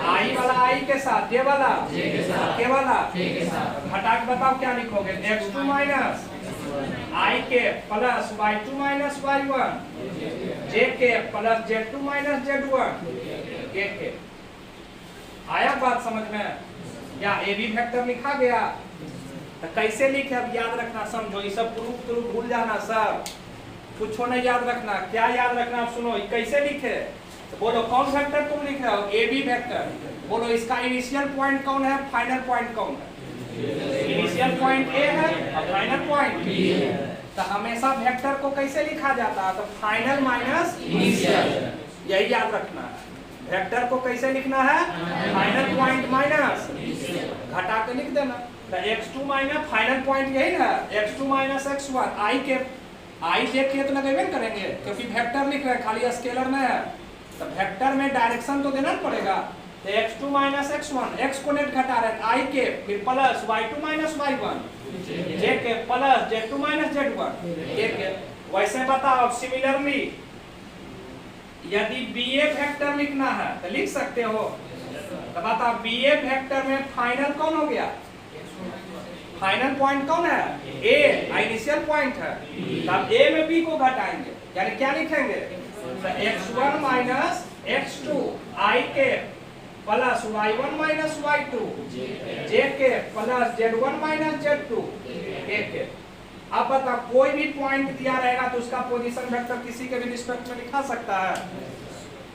आई वाला आई के साथ, जे वाला के वाला घटा के बताओ क्या लिखोगे, x2 माइनस i के plus y2 minus y1 j के प्लस z2 माइनस z1 के। आया बात समझ में, या ए बी वेक्टर लिखा गया। तो कैसे लिखे अब याद रखना, समझो। ये सब प्रूफ भूल जाना, सब कुछ नहीं याद रखना। क्या याद रखना आप सुनो, कैसे लिखे। तो बोलो कौन वेक्टर तुम लिख रहे हो, ए बी वेक्टर। बोलो इसका इनिशियल पॉइंट कौन है, फाइनल पॉइंट कौन है। इनिशियल पॉइंट ए है और फाइनल पॉइंट बी है। तो हमेशा वेक्टर को कैसे लिखा जाता है, तो फाइनल माइनस इनिशियल, यही याद रखना है। वेक्टर को कैसे लिखना है, फाइनल पॉइंट माइनस घटा के लिख देना। तो x2 माइनस फाइनल पॉइंट यही ना, x2 माइनस x1 आई के आई देख के तो लगावे करेंगे क्योंकि वेक्टर लिख रहे हैं, खाली स्केलर नहीं है। तो वेक्टर में डायरेक्शन तो देना पड़ेगा। तो x2 माइनस x1 x को नेट घटा रहे हैं आई के, फिर plus y2 minus y1 j के plus z2 minus z1 k के। वैसे बताओ सिमिलरली यदि BA वेक्टर लिखना है तो लिख सकते हो। तो बताओ BA वेक्टर में फाइनल कौन हो गया, फाइनल पॉइंट कौन है, A इनिशियल पॉइंट है। तब A में B को घटाएंगे, यानी क्या लिखेंगे, तो x1 माइनस x2 I के plus y1 minus y2 j के plus z1 minus z2 k के। अब बताओ कोई भी पॉइंट दिया रहेगा तो उसका पोजीशन वेक्टर किसी के भी रिस्पेक्ट में लिखा सकता है।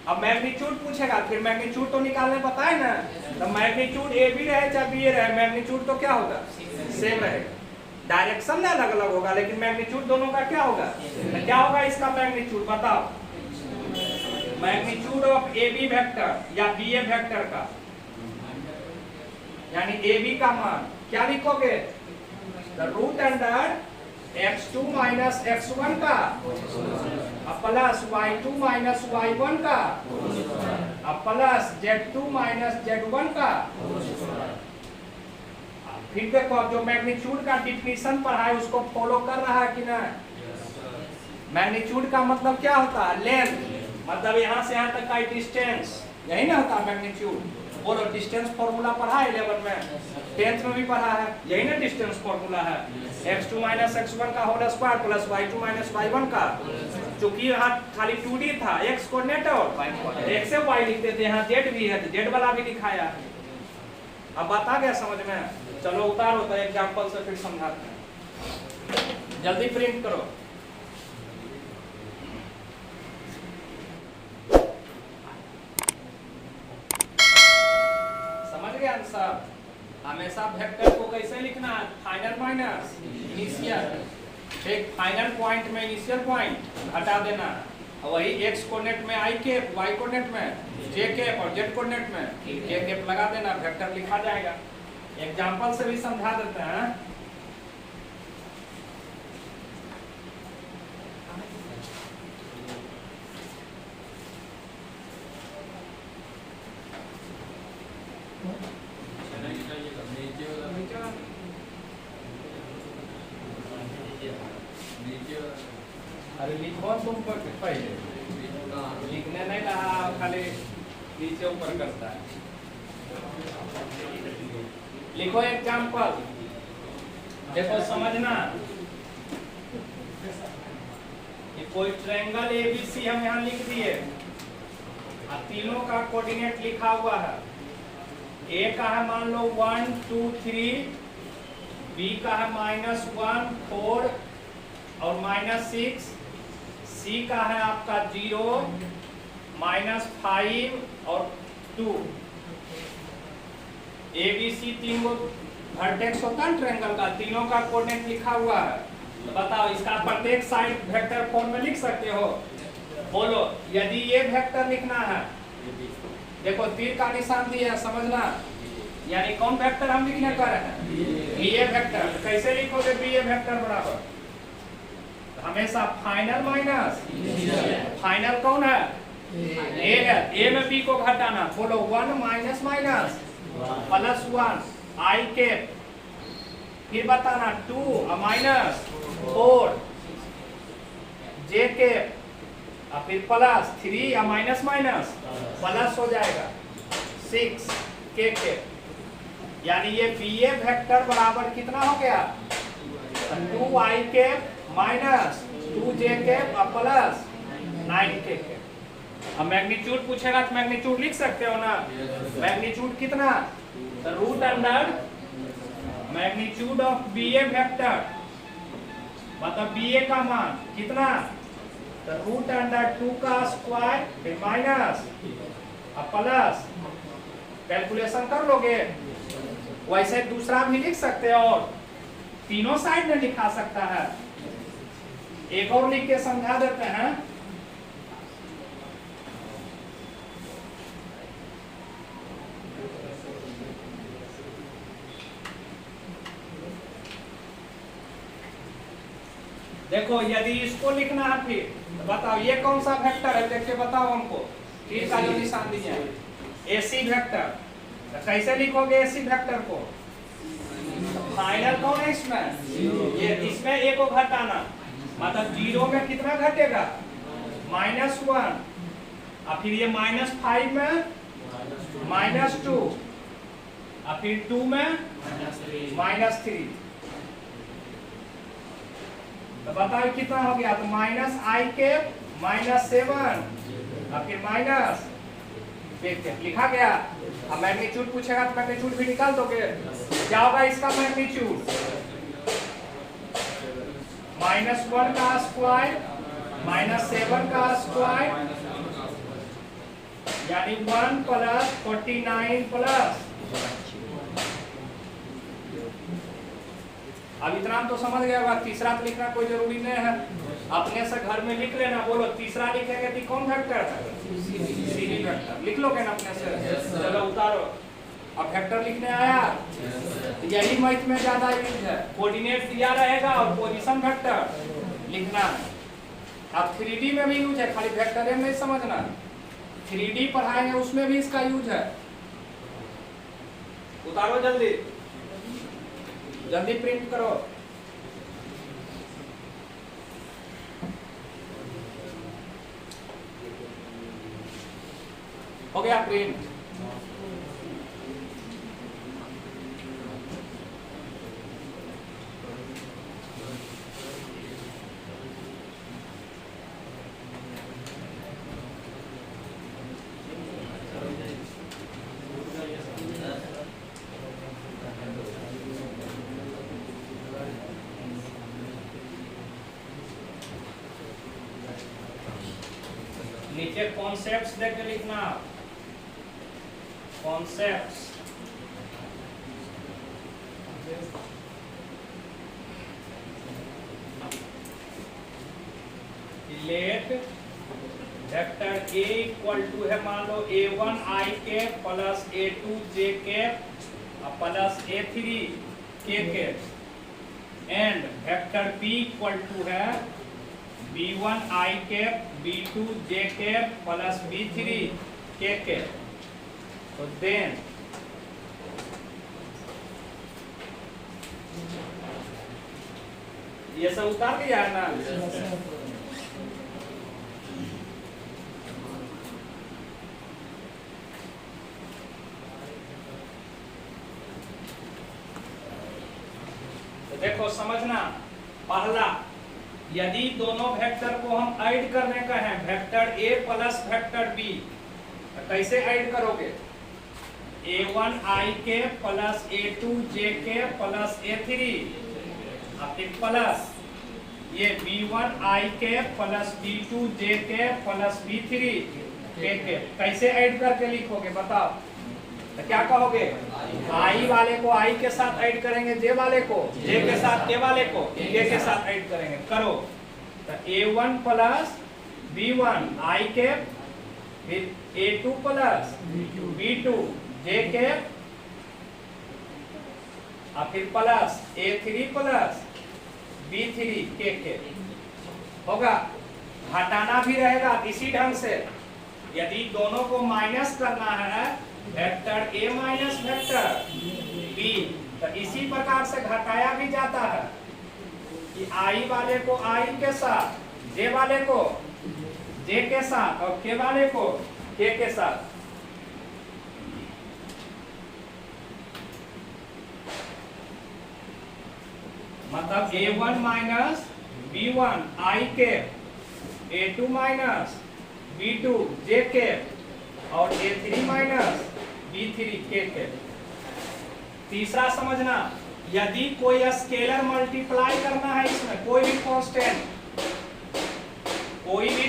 अब मैग्नीट्यूड पूछेगा, फिर मैग्नीट्यूड तो निकालने पता है ना। तो मैग्नीट्यूड ए बी रहे चाहे बी ए रहे, मैग्नीट्यूड तो क्या होगा, सेम रहेगा। डायरेक्शन में अलग अलग होगा लेकिन मैग्नीट्यूड दोनों का क्या होगा, तो क्या होगा इसका मैग्नीट्यूड बताओ। Magnitude of A B vector या बी ए वेक्टर का, यानी ए बी का मान क्या लिखोगे, root under x2 minus x1 का प्लस y2 माइनस y1 का प्लस z2 माइनस z1 का। फिर देखो जो मैग्नीट्यूड का डिफिनीशन पढ़ा है उसको फॉलो कर रहा है कि नहीं। मैग्नीट्यूड का मतलब क्या होता है, लेंथ, मतलब यहाँ से यहाँ तक का डिस्टेंस, यही ना होता मैग्नीट्यूड। बोलो डिस्टेंस फॉर्मूला पढ़ा है 11 में, 10th में भी पढ़ा है, यही ना डिस्टेंस फॉर्मूला है, x2 माइनस x1 का whole square plus y2 minus y1 का। चूंकि यहाँ खाली 2D था, x कोऑर्डिनेट और x से y लिखते थे, यहाँ z भी है तो z वाला भी दिखाया। अब बात आ गया समझ में। चलो उतारो तो एग्जांपल से फिर समझाते हैं, जल्दी प्रिंट करो। आंसर हमेशा वेक्टर को कैसे लिखना है, फाइनल माइनस इनिशियल। एक फाइनल पॉइंट में इनिशियल पॉइंट हटा देना, और वही x कोऑर्डिनेट में i के, y कोऑर्डिनेट में j के और z कोऑर्डिनेट में k के लगा देना, वेक्टर लिखा जाएगा। एग्जांपल से भी समझा देते हैं। अरे लिखो तुम पर पहले लिखने नहीं रहा, खाली नीचे ऊपर करता है। लिखो एग्जांपल, देखो समझना कि कोई ट्रायंगल एबीसी हम यहाँ लिख दिए, तीनों का कोऑर्डिनेट लिखा हुआ है। ए का है मान लो 1 2 3, बी का है -1 4 और -6, सी का है आपका 0 -5 और 2। ए बी सी तीन गो वर्टेक्स होता है ट्रायंगल का, तीनों का कोऑर्डिनेट लिखा हुआ है। तो बताओ इसका प्रत्येक साइड वेक्टर फॉर्म में लिख सकते हो। बोलो यदि ये वेक्टर लिखना है, देखो तीर का निशान दिया समझना, यानी कौन वेक्टर हम लिखने कर रहे हैं, बी ए वेक्टर। कैसे लिखोगे बी ए वेक्टर बराबर, हमेशा फाइनल माइनस फाइनल कौन है, ए है, ए में बी को घटाना। बोलो 1 माइनस माइनस प्लस 1 आई के, फिर बताना 2 माइनस 4 जे के, फिर प्लस 3 या माइनस माइनस प्लस हो जाएगा 6 के। यानी ये बी ए वेक्टर बराबर कितना हो गया, 2 आई के माइनस 2 जे के प्लस 9 के। अब मैग्नीट्यूड पूछेगा तो मैग्नीट्यूड लिख सकते हो ना। मैग्नीट्यूड कितना, root under magnitude of B A vector, मतलब बी ए का मान कितना, तो रूट अंडर 2 का स्क्वायर फिर माइनस प्लस, कैलकुलेशन कर लोगे। वैसे दूसरा भी लिख सकते हो और तीनों साइड में लिखा सकता है। एक और लिख के समझा देते हैं। देखो यदि इसको लिखना है फिर तो बताओ ये कौन सा वेक्टर है, देख के बताओ हमको। तीर का जो निशान दिया है एसी वेक्टर, तो कैसे लिखोगे एसी वेक्टर को? फाइनल कौन है इसमें? ये इसमें ए को घटाना, मतलब 0 में कितना घटेगा? -1, और फिर ये -5 में -2, और फिर 2 में -3। तो बताओ कितना हो गया? तो -i के -7 और फिर माइनस लिखा गया। अब मैग्नीट्यूड पूछेगा तो मैग्नीट्यूड भी निकाल दोगे। क्या होगा इसका मैग्नीट्यूड? -1 का स्क्वायर -7 का स्क्वायर, यानी 1 + 49 प्लस। अब इतना तो समझ गया होगा। तीसरा तो लिखना कोई जरूरी नहीं है, अपने से घर में लिख लेना। बोलो तीसरा लिखेंगे तो कौन वेक्टर है? सीधी वेक्टर। लिख लोगे ना अपने से? चलो उतारो। अब वेक्टर लिखने आया, यही मैथ में ज्यादा यूज है। कोऑर्डिनेट दिया रहेगा और पोजीशन वेक्टर लिखना है। अब 3D में भी यूज है, खाली वेक्टर नहीं समझना। 3D पढ़ाएंगे उसमें भी इसका यूज है। उतारो जल्दी जल्दी प्रिंट करो। हो गया प्रिंट। नीचे कॉन्सेप्ट्स देख के लिखना। Concepts let vector A equal to है, मान लो A1 I cap plus A2 J cap plus A3 K cap, and vector B equal to है B1 I cap B2 J cap plus B3 K cap. तो then ये सब उतार दिया है ना। तो देखो समझना, पहला यदि दोनों वेक्टर को हम ऐड करने का है, vector A plus vector B, तो कैसे ऐड करोगे? A1 I के प्लस A2 J के प्लस A3 और फिर प्लस ये B1 I के प्लस B2 J के प्लस B3 K के। कैसे ऐड करके लिखोगे बताओ? तो क्या कहोगे? I वाले को I के साथ ऐड करेंगे, J वाले को J के साथ, K वाले को K के साथ ऐड करेंगे। करो तो A1 प्लस B1 I के, फिर A2 प्लस B2 J के, और फिर plus A3 plus B3 K के। होगा। घटाना भी रहेगा इसी ढंग से। यदि दोनों को माइनस करना है, vector A minus vector B, तो इसी प्रकार से घटाया भी जाता है कि I वाले को I के साथ, J वाले को J के साथ और K वाले को K के साथ। मतलब A1 माइनस B1 I के, A2 माइनस B2 J के और A3 माइनस B3 K के। तीसरा समझना, यदि कोई स्केलर मल्टीप्लाई करना है इसमें, कोई भी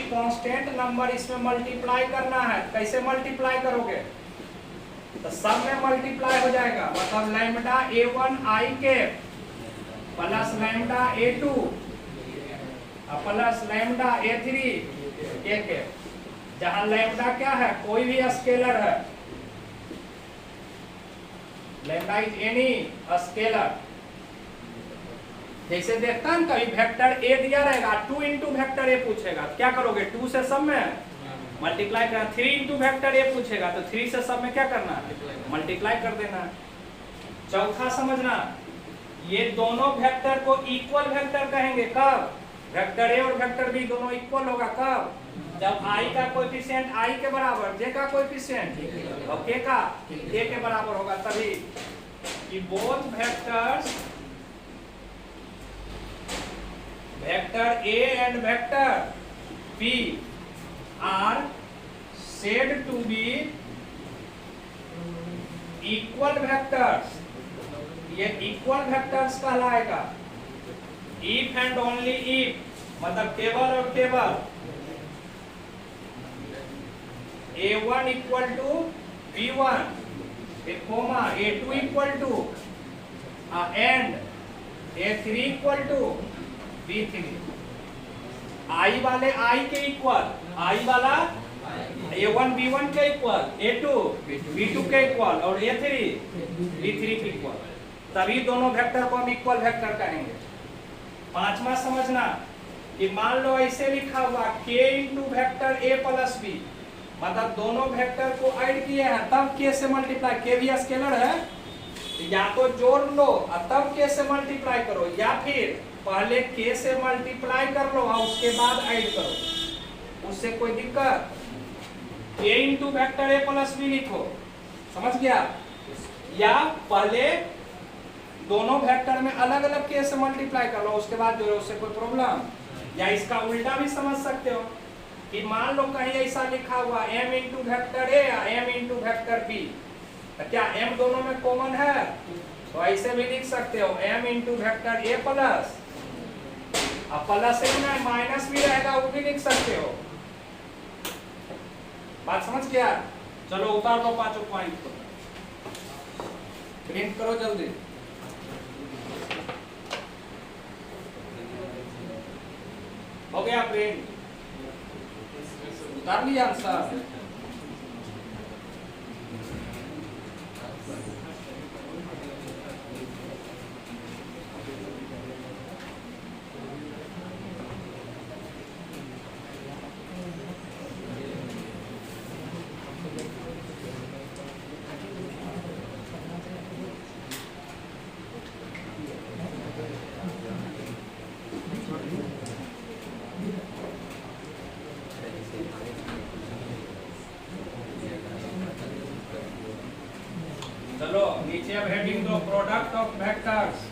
कांस्टेंट नंबर इसमें मल्टीप्लाई करना है, कैसे मल्टीप्लाई करोगे? तो सब में मल्टीप्लाई हो जाएगा। मतलब लैम्डा A1 I के plus lambda A2 plus lambda A3 K के। जहां लैम्डा क्या है? कोई भी स्केलर है। Lambda is any scalar. जैसे देखता है कभी वेक्टर ए दिया रहेगा 2 इंटू वेक्टर ए पूछेगा, क्या करोगे 2 से सब में मल्टीप्लाई करना। 3 इंटू वेक्टर ए पूछेगा तो 3 से सब में क्या करना है मल्टीप्लाई कर देना। चौथा समझना, ये दोनों वेक्टर को इक्वल वेक्टर कहेंगे कब, वेक्टर ए और वेक्टर बी दोनों इक्वल होगा कब, जब i का कोएफिशिएंट i के बराबर, j का कोएफिशिएंट और k का a के बराबर होगा, तभी कि both vectors vector a and vector b are said to be equal vectors। ये इक्वल वेक्टर्स कहलाएगा इफ एंड ओनली इफ, मतलब केवल और केवल a1 equal to b1 comma a2 equal to and a3 equal to b3। i वाले i के इक्वल, i वाला a1 b1 के इक्वल, a2 b2 के इक्वल और a3 b3 के इक्वल, तभी दोनों वेक्टर को हम इक्वल वेक्टर कहेंगे। पांचवा समझना कि मान लो ऐसे लिखा हुआ k into vector a plus b, मतलब दोनों वेक्टर को ऐड किए हैं तब k से मल्टीप्लाई, k भी स्केलर है, या तो जोड़ लो और तब k से मल्टीप्लाई करो, या फिर पहले k से मल्टीप्लाई कर लो और उसके बाद ऐड करो, उससे कोई दिक्कत। k into vector a plus b लिखो, समझ गया, या पहले दोनों वेक्टर में अलग अलग k से मल्टीप्लाई कर लो उसके बाद जोड़ो, उससे कोई प्रॉब्लम। या इसका उल्टा भी समझ सकते हो कि मान लो कहीं ऐसा लिखा हुआ m इंटू वेक्टर a या m इंटू वेक्टर b, तो क्या m दोनों में कॉमन है, तो ऐसे भी लिख सकते हो m into vector a plus, अब प्लस है ना माइनस भी रहेगा वो भी लिख सकते हो। बात समझ गया? चलो उतार लो पांचों पॉइंट को, प्रिंट करो जल्दी। हो गया प्रिंट, उतार लिया आंसर। चलो नीचे अब हेडिंग दो, प्रोडक्ट ऑफ वेक्टर्स।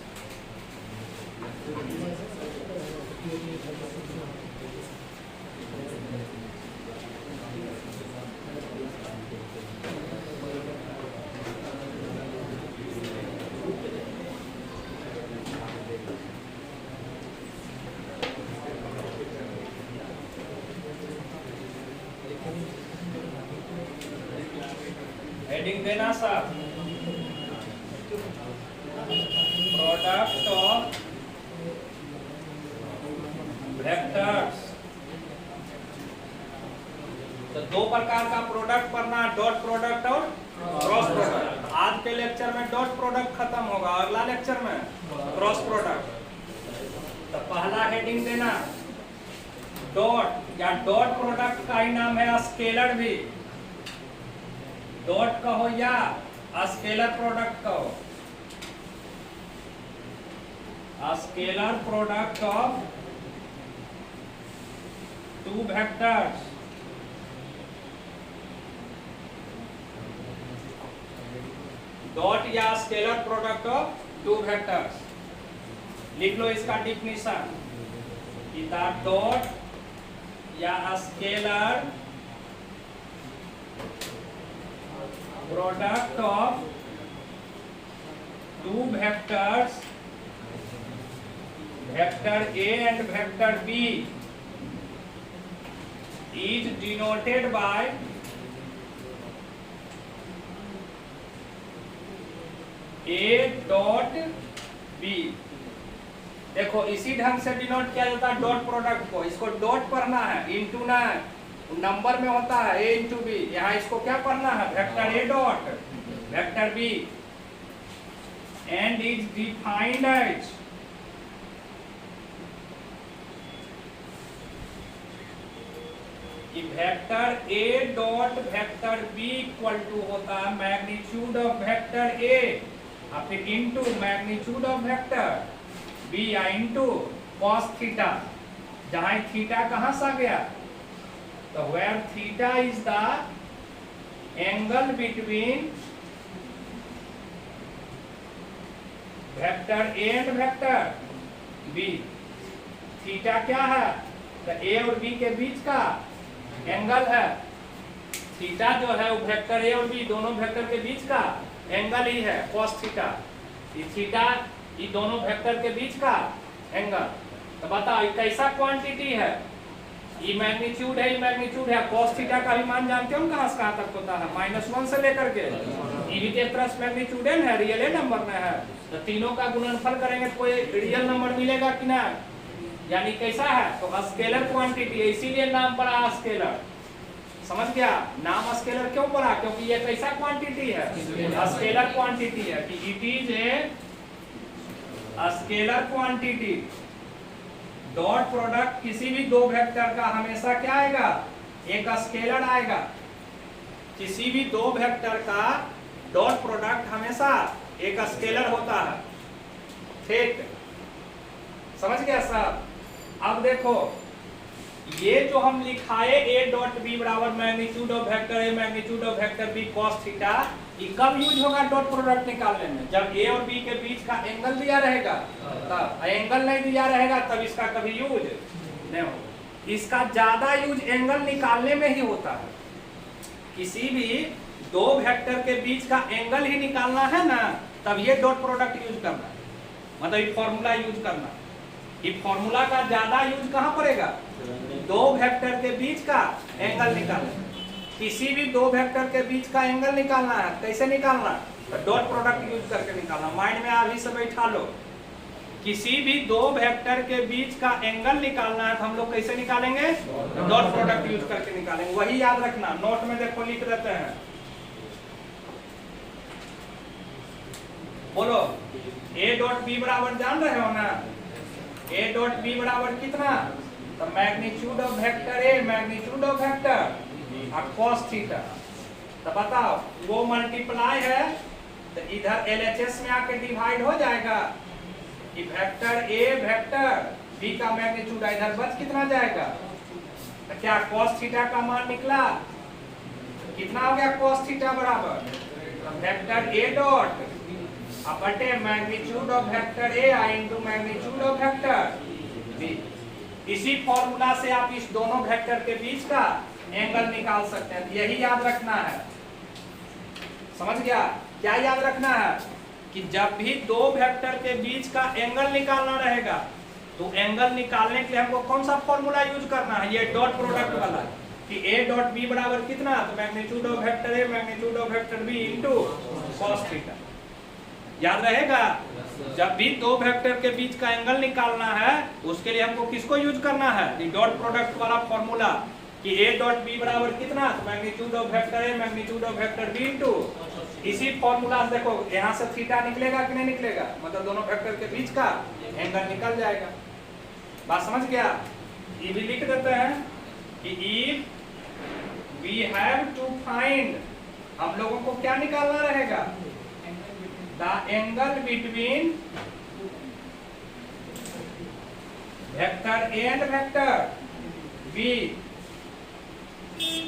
हेडिंग देना साहब, प्रोडक्ट ऑफ वेक्टर्स। तो दो प्रकार का प्रोडक्ट पढ़ना, डॉट प्रोडक्ट और क्रॉस प्रोडक्ट। आज के लेक्चर में डॉट प्रोडक्ट खत्म होगा, अगला लेक्चर में क्रॉस प्रोडक्ट। तो पहला हेडिंग देना डॉट, या डॉट प्रोडक्ट का ही नाम है स्केलर भी, डॉट कहो या स्केलर प्रोडक्ट कहो। Scalar product of two vectors. Dot या scalar product of two vectors. लिख लो इसका डिफिनीशन कि द डॉट या scalar product of two vectors, vector A and vector B is denoted by A dot B। देखो इसी ढंग से डिनोट किया जाता है डॉट प्रोडक्ट को। इसको डॉट पढ़ना है, इंटू ना नंबर में होता है A इंटू बी, यहाँ इसको क्या पढ़ना है vector A dot vector B, and is defined as कि vector A dot vector B equal to होता है मैग्नीट्यूड ऑफ वेक्टर ए और फिर into magnitude of vector B या इनटू कॉस थीटा, जहां थीटा कहां से आ गया, तो where theta is the angle between vector A and vector B. Theta क्या है, तो ए और बी के बीच का एंगल है। थीटा जो है वो वेक्टर ए और बी दोनों वेक्टर के बीच का एंगल ही है cos थीटा। ये थीटा ये दोनों वेक्टर के बीच का एंगल। तो बताओ ये कैसा क्वांटिटी है, ये मैग्नीट्यूड है, ये मैग्नीट्यूड है। cos थीटा का भी मान जानते हो कहां से कहां तक होता है, -1 से लेकर के ये भी एक तरह से मैग्नीट्यूड है, रियल नंबर में है। तो तीनों का गुणनफल करेंगे तो कोई रियल नंबर मिलेगा कि ना, यानी कैसा है, तो स्केलर क्वांटिटी है, इसीलिए नाम पड़ा स्केलर। समझ गया, नाम स्केलर क्यों पड़ा, क्योंकि ये कैसा क्वांटिटी है, स्केलर क्वांटिटी है कि it is a scalar quantity. Dot product किसी भी दो वेक्टर का हमेशा क्या आएगा, एक स्केलर आएगा। किसी भी दो वेक्टर का डॉट प्रोडक्ट हमेशा एक स्केलर होता है, ठीक, समझ गया साहब। अब देखो ये जो हम लिखाए ए डॉट बी बराबर magnitude of vector A magnitude of vector B cos theta, ये कब यूज होगा डॉट प्रोडक्ट निकालने में, जब ए और बी के बीच का एंगल दिया रहेगा, तब एंगल नहीं दिया रहेगा तब इसका कभी यूज नहीं होगा। इसका ज्यादा यूज एंगल निकालने में ही होता है। किसी भी दो वेक्टर के बीच का एंगल ही निकालना है ना, तब ये डॉट प्रोडक्ट यूज करना, मतलब ये फॉर्मूला यूज करना। ये फॉर्मूला का ज्यादा यूज कहां पड़ेगा, दो वेक्टर के बीच का एंगल निकालना। किसी भी दो वेक्टर के बीच का एंगल निकालना है, कैसे निकालना, तो डॉट प्रोडक्ट यूज करके निकालना। माइंड में अभी से बैठा लो, किसी भी दो वेक्टर के बीच का एंगल निकालना है तो हम लोग कैसे निकालेंगे, डॉट प्रोडक्ट यूज करके निकालेंगे। वही याद रखना, नोट में देखो लिख देते हैं, बोलो ए डॉट बी बराबर जान रहे हो ना, ए डॉट बी बराबर कितना, तो magnitude of vector A magnitude of vector और cos थीटा। तो बताओ वो मल्टीप्लाई है तो इधर LHS में आके डिवाइड हो जाएगा कि वेक्टर ए वेक्टर बी का मैग्नीट्यूड इधर बच कितना जाएगा, तो क्या cos थीटा का मान निकला, कितना हो गया cos थीटा बराबर वेक्टर ए डॉट अपटे magnitude of vector A into magnitude of vector B. इसी फॉर्मूला से आप इस दोनों वेक्टर के बीच का एंगल निकाल सकते हैं। यही याद रखना है, समझ गया, क्या याद रखना है कि जब भी दो वेक्टर के बीच का एंगल निकालना रहेगा तो एंगल निकालने के लिए हमको कौन सा फॉर्मूला यूज करना है, ये डॉट प्रोडक्ट वाला, कि ए डॉट बी बराबर कितना, तो magnitude of vector A magnitude of vector B into cos theta. याद रहेगा, जब भी दो वेक्टर के बीच का एंगल निकालना है उसके लिए हमको किसको यूज करना है, डॉट प्रोडक्ट वाला फॉर्मूला, कि ए डॉट बी बराबर कितना, तो magnitude of vector A magnitude of vector B into. इसी फॉर्मूला से देखो यहाँ से थीटा निकलेगा कि नहीं निकलेगा, मतलब दोनों वेक्टर के बीच का एंगल निकल जाएगा। बात समझ गया, ये भी लिख देते हैं कि if we have to find, हम लोगों को क्या निकालना रहेगा, the angle between vector A and vector B,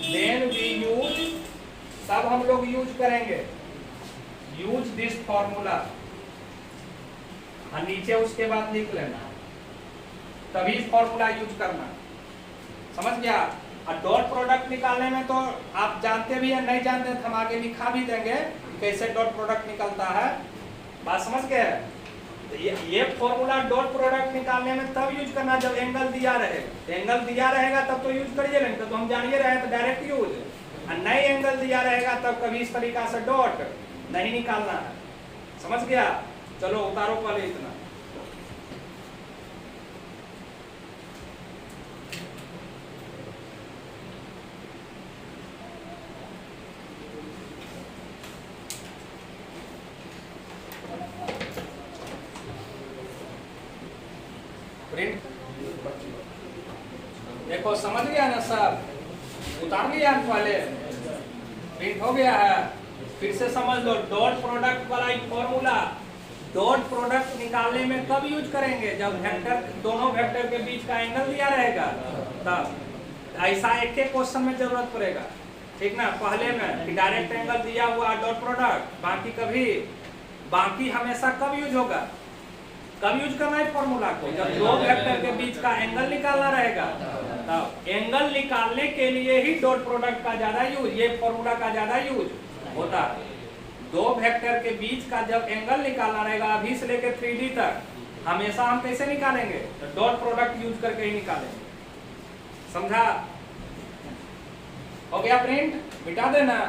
then we use, तब हम लोग यूज करेंगे, यूज दिस फॉर्मूला, नीचे उसके बाद लिख लेना, तभी फॉर्मूला यूज करना, समझ गया। और डॉट प्रोडक्ट निकालने में तो आप जानते भी हैं, नहीं जानते हम आगे लिखा भी देंगे कैसे डॉट प्रोडक्ट निकलता है, बात समझ गए। तो ये फॉर्मूला डॉट प्रोडक्ट निकालने में तब यूज करना जब एंगल दिया रहेगा, एंगल दिया रहेगा तब तो यूज करिए, नहीं तो हम जानिए रहे तो डायरेक्ट यूज, और नहीं एंगल दिया रहेगा तब कभी इस तरीका से डॉट नहीं निकालना है, समझ गया। चलो उतारो पहले इतना, देखो समझ गया ना सब, उतार लिया अंत वाले, प्रिंट हो गया है। फिर से समझ लो, डॉट प्रोडक्ट वाला एक फॉर्मूला डॉट प्रोडक्ट निकालने में कब यूज करेंगे, जब वेक्टर दोनों वेक्टर के बीच का एंगल दिया रहेगा तब। ऐसा एक एक क्वेश्चन में जरूरत पड़ेगा, ठीक ना। पहले में कि डायरेक्ट एंगल दिया हुआ डॉट प्रोडक्ट, बाकी हमेशा कब यूज होगा, कब यूज करना है फॉर्मूला को, जब दो वेक्टर के बीच का एंगल निकालना रहेगा तब। एंगल निकालने के लिए ही डॉट प्रोडक्ट का ज्यादा यूज, ये फॉर्मूला का ज्यादा यूज होता है। दो वेक्टर के बीच का जब एंगल निकालना रहेगा, अभी से लेकर 3D तक, हमेशा हम कैसे निकालेंगे, डॉट प्रोडक्ट यूज करके ही निकालेंगे। समझा? हो गया प्रिंट, मिटा देना।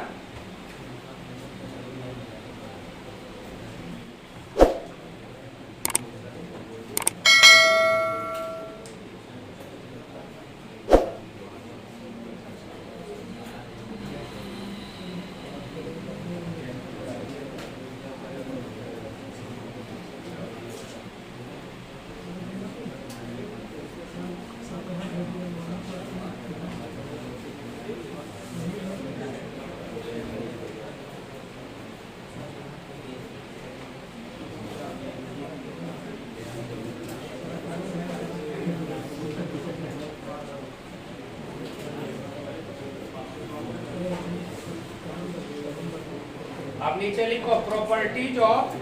अब नीचे लिखो प्रॉपर्टीज ऑफ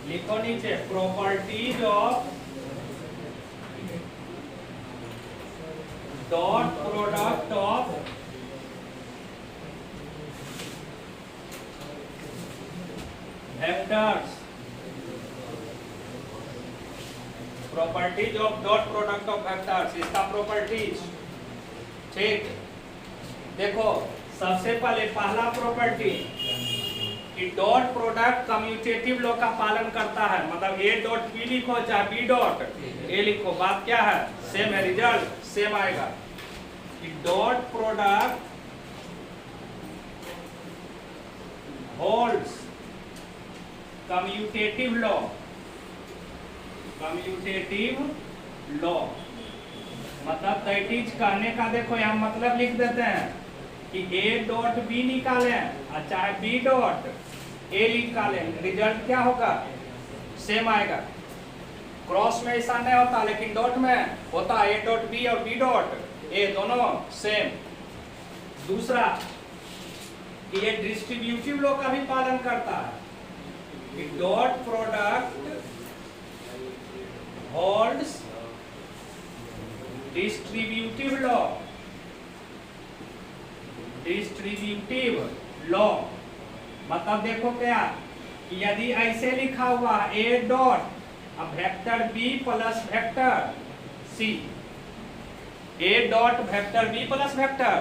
लिखो नीचे properties of dot product of vectors. Properties of dot product of vectors, इसका प्रॉपर्टीज। ठीक, देखो सबसे पहले पहला प्रॉपर्टी कि डॉट प्रोडक्ट कम्यूटेटिव लॉ का पालन करता है, मतलब ए डॉट बी लिखो चाहे बी डॉट ए लिखो, बात क्या है, सेम है, रिजल्ट सेम आएगा। कि dot product holds commutative law, commutative law मतलब दैट इज, कहने का देखो यहाँ मतलब लिख देते हैं कि ए डॉट बी निकालें और चाहे बी डॉट ए निकालें, रिजल्ट क्या होगा, सेम आएगा। क्रॉस में ऐसा नहीं होता, लेकिन डॉट में होता, ए डॉट बी और बी डॉट ए दोनों सेम। दूसरा कि ये डिस्ट्रीब्यूटिव लॉ का भी पालन करता है कि dot product holds distributive law, distributive law मतलब देखो क्या कि यदि ऐसे लिखा हुआ ए डॉट अब vector B plus vector C, A dot vector B plus vector,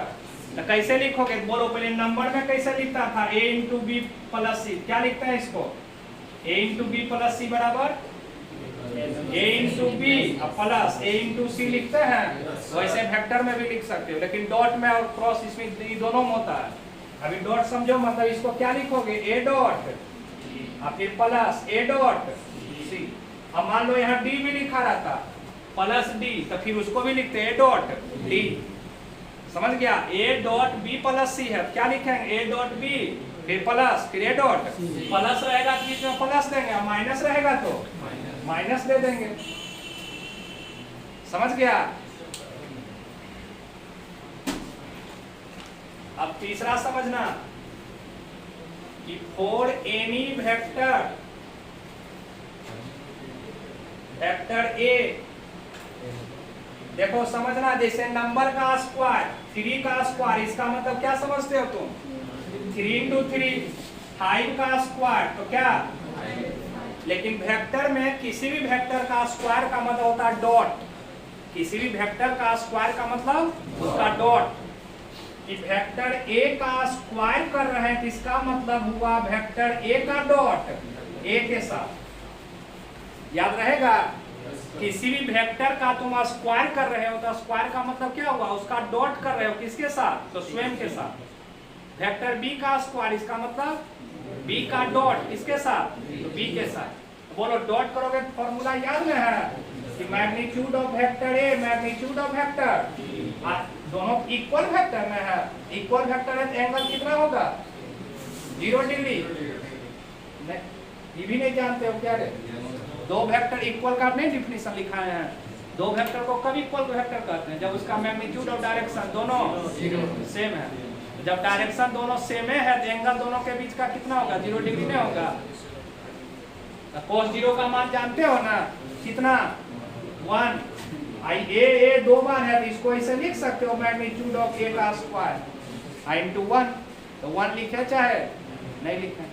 तो कैसे लिखोगे, बोलो पहले नंबर में कैसे लिखता था, ए इंटू बी प्लस सी, क्या लिखता है इसको, ए इंटू बी प्लस सी बराबर ए इंटू बी प्लस ए इंटू सी लिखते हैं, वैसे वेक्टर में भी लिख सकते हो, लेकिन डॉट में और क्रॉस इसमें दोनों में होता है। अभी डॉट समझो, मतलब इसको क्या लिखोगे, ए डॉट और फिर प्लस ए डॉट सी। अब मान लो यहाँ डी भी लिखा रहता प्लस डी, तो फिर उसको भी लिखते ए डॉट डी, समझ गया। ए डॉट बी प्लस सी है, क्या लिखेंगे, ए डॉट बी फिर प्लस फिर ए डॉट, प्लस रहेगा तो बीच में प्लस देंगे, माइनस रहेगा तो माइनस दे देंगे, समझ गया। अब तीसरा समझना कि for any vector, vector A, देखो समझना, जैसे नंबर का स्क्वायर 3 का स्क्वायर, इसका मतलब क्या समझते हो तुम, 3 इंटू 3 5 का स्क्वायर, तो क्या, लेकिन वेक्टर में किसी भी वेक्टर का स्क्वायर का मतलब होता है डॉट, किसी भी वेक्टर का स्क्वायर का मतलब उसका डॉट। कि वेक्टर ए का स्क्वायर कर रहे हैं, इसका मतलब हुआ वेक्टर ए का डॉट ए के साथ, याद रहेगा। किसी भी वेक्टर का तुम स्क्वायर कर रहे हो तो स्क्वायर का मतलब क्या हुआ, उसका डॉट कर रहे हो किसके साथ, तो स्वयं के साथ। वेक्टर बी का स्क्वायर, इसका मतलब बी का डॉट किसके साथ, तो बी के साथ। बोलो डॉट करोगे तो फॉर्मूला याद में है कि magnitude of vector A magnitude of vector, दोनों इक्वल वेक्टर में है, इक्वल वेक्टर है तो एंगल कितना होगा, 0 डिग्री। ये भी नहीं जानते हो क्या रे, दो वेक्टर इक्वल का नहीं डिफिनेशन लिखाए हैं, दो वेक्टर को कब इक्वल वेक्टर कहते हैं, जब उसका मैग्नीट्यूड और डायरेक्शन दोनों सेम है। जब डायरेक्शन दोनों सेम है तो एंगल दोनों के बीच का कितना होगा, 0 डिग्री नहीं होगा। cos 0 का मान जानते हो ना, कितना 1, आई ए 2 बार है तो इसको ऐसे लिख सकते हो मैग्नीट्यूड ऑफ ए का स्क्वायर आई इंटू 1, तो 1 लिखे चाहे नहीं लिखे,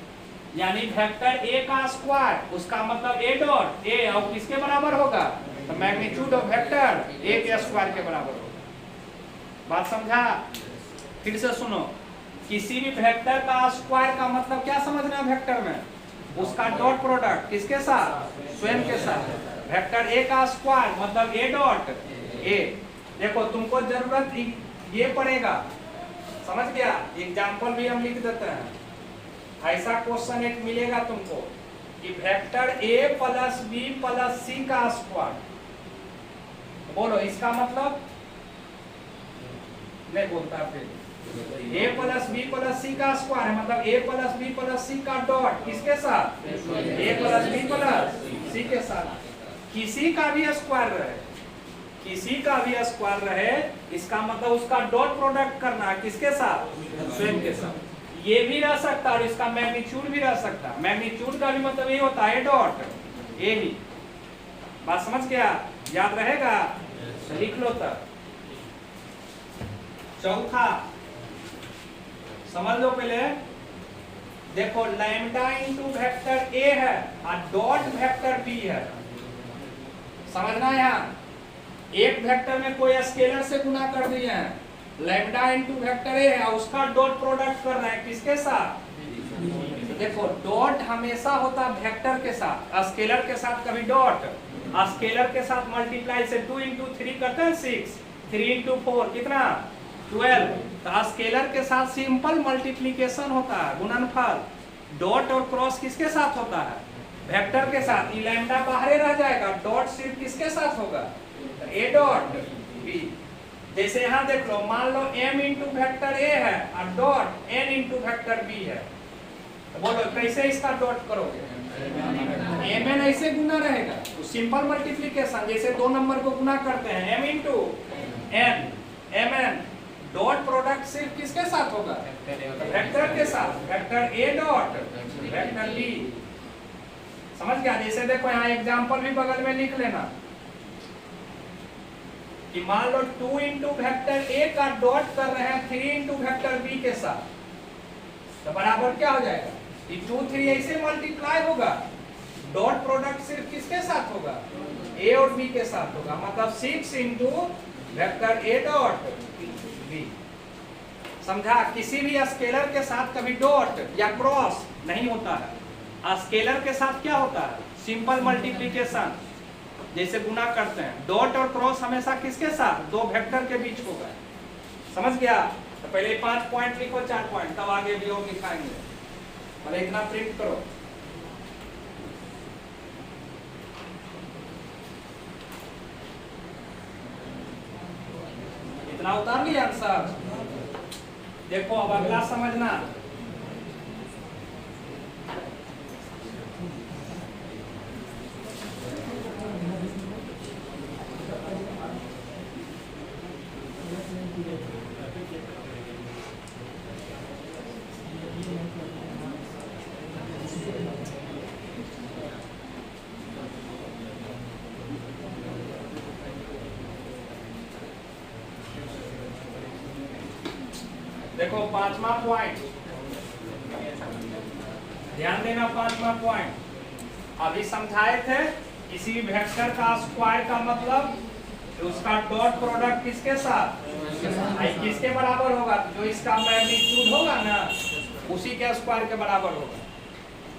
यानी वेक्टर ए का स्क्वायर उसका मतलब ए डॉट ए और किसके बराबर होगा, तो मैग्नीट्यूड ऑफ वेक्टर ए के स्क्वायर के बराबर होगा। बात समझा, फिर से सुनो, किसी भी वेक्टर का स्क्वायर का मतलब क्या समझना है, वेक्टर में उसका डॉट प्रोडक्ट किसके साथ, स्वयं के साथ। वेक्टर ए का स्क्वायर मतलब ए डॉट ए। देखो तुमको जरूरत ये पड़ेगा, समझ गया, एग्जाम्पल भी हम लिख देते हैं। ऐसा क्वेश्चन एक मिलेगा तुमको कि vector A plus B plus C का स्क्वायर, बोलो इसका मतलब नहीं बोलता, फिर A plus B plus C का स्क्वायर है मतलब A plus B plus C का डॉट किसके साथ, A plus B plus C के साथ। किसी का भी स्क्वायर रहे, किसी का भी स्क्वायर रहे, इसका मतलब उसका डॉट प्रोडक्ट करना है किसके साथ, स्वयं के साथ। ये भी रह सकता है और इसका मैग्नीट्यूड भी रह सकता है, मैग्नीट्यूड का भी मतलब ये होता है डॉट ए ही। बात समझ गया, याद रहेगा, लिख लो तब। चौथा समझ लो पहले, देखो लैम्डा इंटू वेक्टर ए है और डॉट वेक्टर बी है, समझना यहाँ एक वेक्टर में कोई स्केलर से गुना कर दिए हैं, लैम्डा इंटू वेक्टर ए है उसका डॉट प्रोडक्ट कर रहे हैं किसके साथ, देखो डॉट हमेशा होता वेक्टर के साथ, स्केलर के साथ कभी डॉट, स्केलर के साथ मल्टीप्लाई से 2 इंटू 3 करते हैं 6, 3 इंटू 4 कितना 12, तो स्केलर के साथ सिंपल मल्टीप्लीकेशन होता है, गुणनफल। डॉट और क्रॉस किसके साथ होता है, वेक्टर के साथ। ये लैम्डा बाहर रह जाएगा, डॉट सिर्फ किसके साथ होगा, ए डॉट बी। जैसे यहाँ देख लो, मान लो m इंटू वेक्टर ए है और dot n into vector B है, तो बोलो कैसे इसका डॉट करोगे, mn ऐसे गुना रहेगा, तो सिंपल मल्टीप्लिकेशन, जैसे 2 नंबर को गुना करते हैं m into n, mn dot product सिर्फ किसके साथ होगा, वेक्टर के साथ, vector A dot vector B. समझ गया, जैसे देखो यहाँ एग्जांपल भी बगल में लिख लेना कि मान लो 2 इंटू वेक्टर ए का डॉट कर रहे हैं 3 इंटू वेक्टर बी के साथ, तो बराबर क्या हो जाएगा, ये 2 3 ऐसे मल्टीप्लाई होगा, डॉट प्रोडक्ट सिर्फ किसके साथ होगा, ए और बी के साथ होगा, मतलब 6 into vector A dot B. समझा, किसी भी स्केलर के साथ कभी डॉट या क्रॉस नहीं होता है, स्केलर के साथ क्या होता है, सिंपल मल्टीप्लिकेशन, जैसे गुना करते हैं। डॉट और क्रॉस हमेशा किसके साथ, 2 वेक्टर के बीच होगा। समझ गया, तो पहले 5 पॉइंट लिखो, 4 पॉइंट, तब आगे भी और लिखाएंगे, पहले इतना प्रिंट करो। इतना उतार लिया आंसर। देखो अब अगला समझना, देखो 5वां पॉइंट, ध्यान देना 5वां पॉइंट अभी समझाए थे, किसी भी वेक्टर का स्क्वायर का मतलब उसका डॉट प्रोडक्ट किसके साथ, किसके बराबर होगा, जो इसका मैग्नीट्यूड होगा ना उसी के स्क्वायर के बराबर होगा।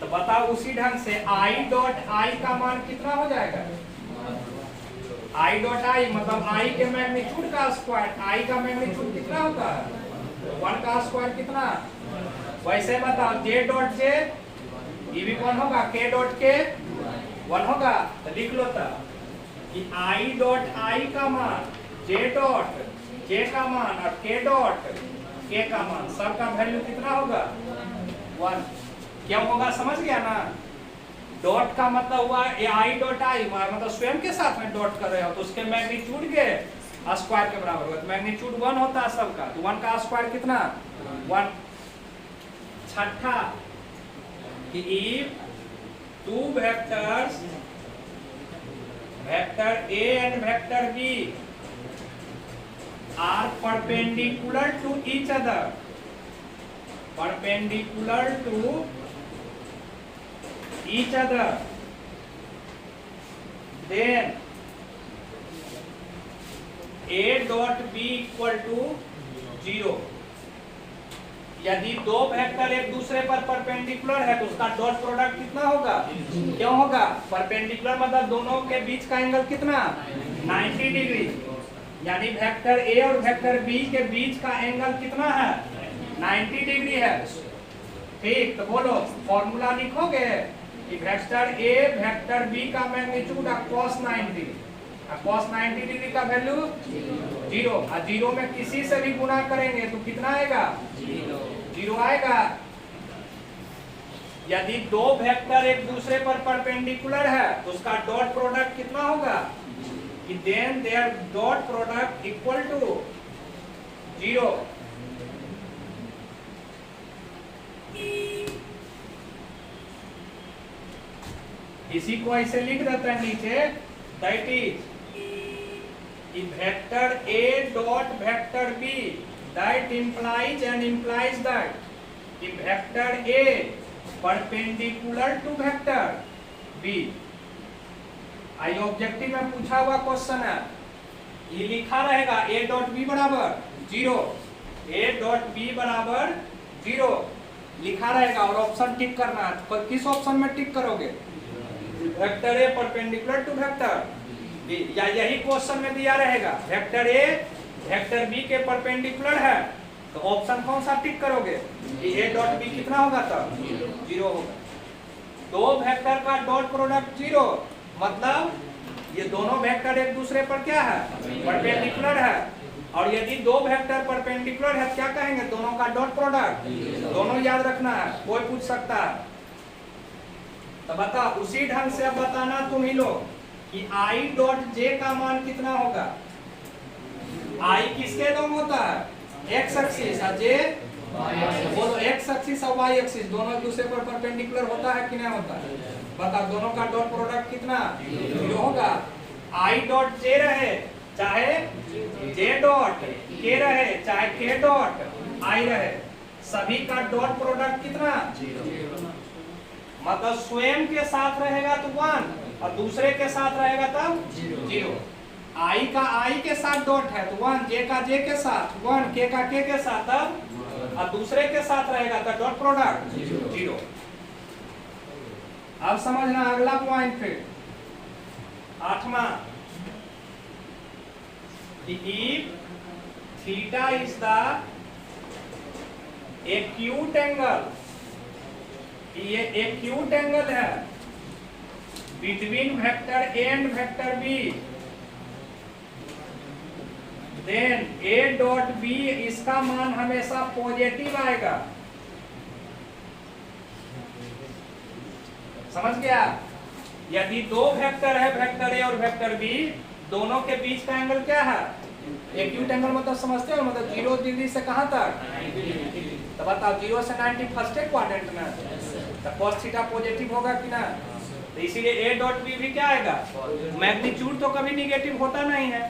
तो बताओ उसी ढंग से आई डॉट आई का मान कितना हो जाएगा, आई डॉट आई मतलब आई के मैग्नीट्यूड का स्क्वायर, आई का मैग्नीट्यूड कितना होता है? 1 का स्क्वायर कितना? वैसे बताओ जे डॉट जे ये भी कौन होगा? के डॉट के 1 होगा। तो लिख लो तब कि आई डॉट आई का मान, जे डॉट जे का मान और के डॉट के का मान सबका वैल्यू कितना होगा? 1। क्या होगा समझ गया ना? डॉट का मतलब हुआ आई डॉट आई मतलब स्वयं के साथ में डॉट कर रहे हो तो उसके मैग्नीट्यूड के स्क्वायर के बराबर होगा। तो मैग्नीट्यूड 1 होता है सबका, तो 1 का स्क्वायर कितना? 1। छठा कि if two vectors vector A and vector B are perpendicular to each other, perpendicular to each other, then a dot b equal to 0। यदि दो वेक्टर एक दूसरे पर परपेंडिकुलर है तो उसका डॉट प्रोडक्ट कितना होगा? क्यों होगा? परपेंडिकुलर मतलब दोनों के बीच का एंगल कितना? 90 डिग्री। यानी वेक्टर ए और वेक्टर बी के बीच का एंगल कितना है? 90 डिग्री है। ठीक, तो बोलो फॉर्मूला लिखोगे कि वेक्टर ए वेक्टर बी का मैग्नीट्यूड cos 90, cos 90 डिग्री का वैल्यू 0, और 0 में किसी से भी गुणा करेंगे तो कितना आएगा? 0 आएगा। यदि दो वेक्टर एक दूसरे पर परपेंडिकुलर है तो उसका डॉट प्रोडक्ट कितना होगा? कि then there dot product equal to 0। इसी को ऐसे लिख देते हैं नीचे, that is vector A dot vector B that implies and implies that कि vector A perpendicular to vector B. आई ऑब्जेक्टिव में पूछा हुआ क्वेश्चन है, ये लिखा रहेगा ए डॉट बी बराबर 0, ए डॉट बी बराबर 0 लिखा रहेगा और ऑप्शन टिक करना है। किस ऑप्शन में टिक करोगे? Vector A perpendicular to vector B, या यही क्वेश्चन में दिया रहेगा वेक्टर ए वेक्टर बी के परपेंडिकुलर है तो ऑप्शन कौन सा टिक करोगे? कि ए डॉट बी कितना होगा? तब 0 होगा। दो वेक्टर का डॉट प्रोडक्ट 0 मतलब ये दोनों वेक्टर एक दूसरे पर क्या है? परपेंडिकुलर है। और यदि दो वेक्टर परपेंडिकुलर है क्या कहेंगे? दोनों का डॉट प्रोडक्ट। दोनों याद रखना है, कोई पूछ सकता है। तो बता उसी ढंग से अब बताना तुम ही लोग कि आई डॉट जे का मान कितना होगा? आई किसके लॉन्ग होता है? एक्स एक्सिस, और जे बोलो एक्स एक्सिस और वाई एक्सिस दोनों एक दूसरे पर परपेंडिकुलर होता है कि नहीं होता है? बताओ दोनों का डॉट प्रोडक्ट कितना? 0 होगा। आई डॉट जे रहे चाहे जे डॉट के रहे चाहे के डॉट आई रहे, सभी का डॉट प्रोडक्ट कितना? 0। मतलब स्वयं के साथ रहेगा तो 1 और दूसरे के साथ रहेगा तब 0। आई का आई के साथ डॉट है तो 1, जे का जे के साथ 1, के का के साथ तब, और दूसरे के साथ रहेगा तो डॉट प्रोडक्ट 0। अब समझना अगला पॉइंट फिर 8वां, if theta is the acute angle, ये acute angle है between vector A and vector B, then A dot B इसका मान हमेशा पॉजिटिव आएगा। समझ गया? यदि दो वेक्टर है वेक्टर ए और वेक्टर बी, दोनों के बीच का एंगल क्या है? एक्यूट एंगल मतलब समझते हो? मतलब 0 डिग्री से कहां तक? तो बताओ 0 से 90 फर्स्ट क्वाड्रेंट में, तो cos थीटा पॉजिटिव होगा कि ना? तो इसीलिए ए डॉट बी भी क्या आएगा? मैग्नीट्यूड तो कभी निगेटिव होता नहीं है,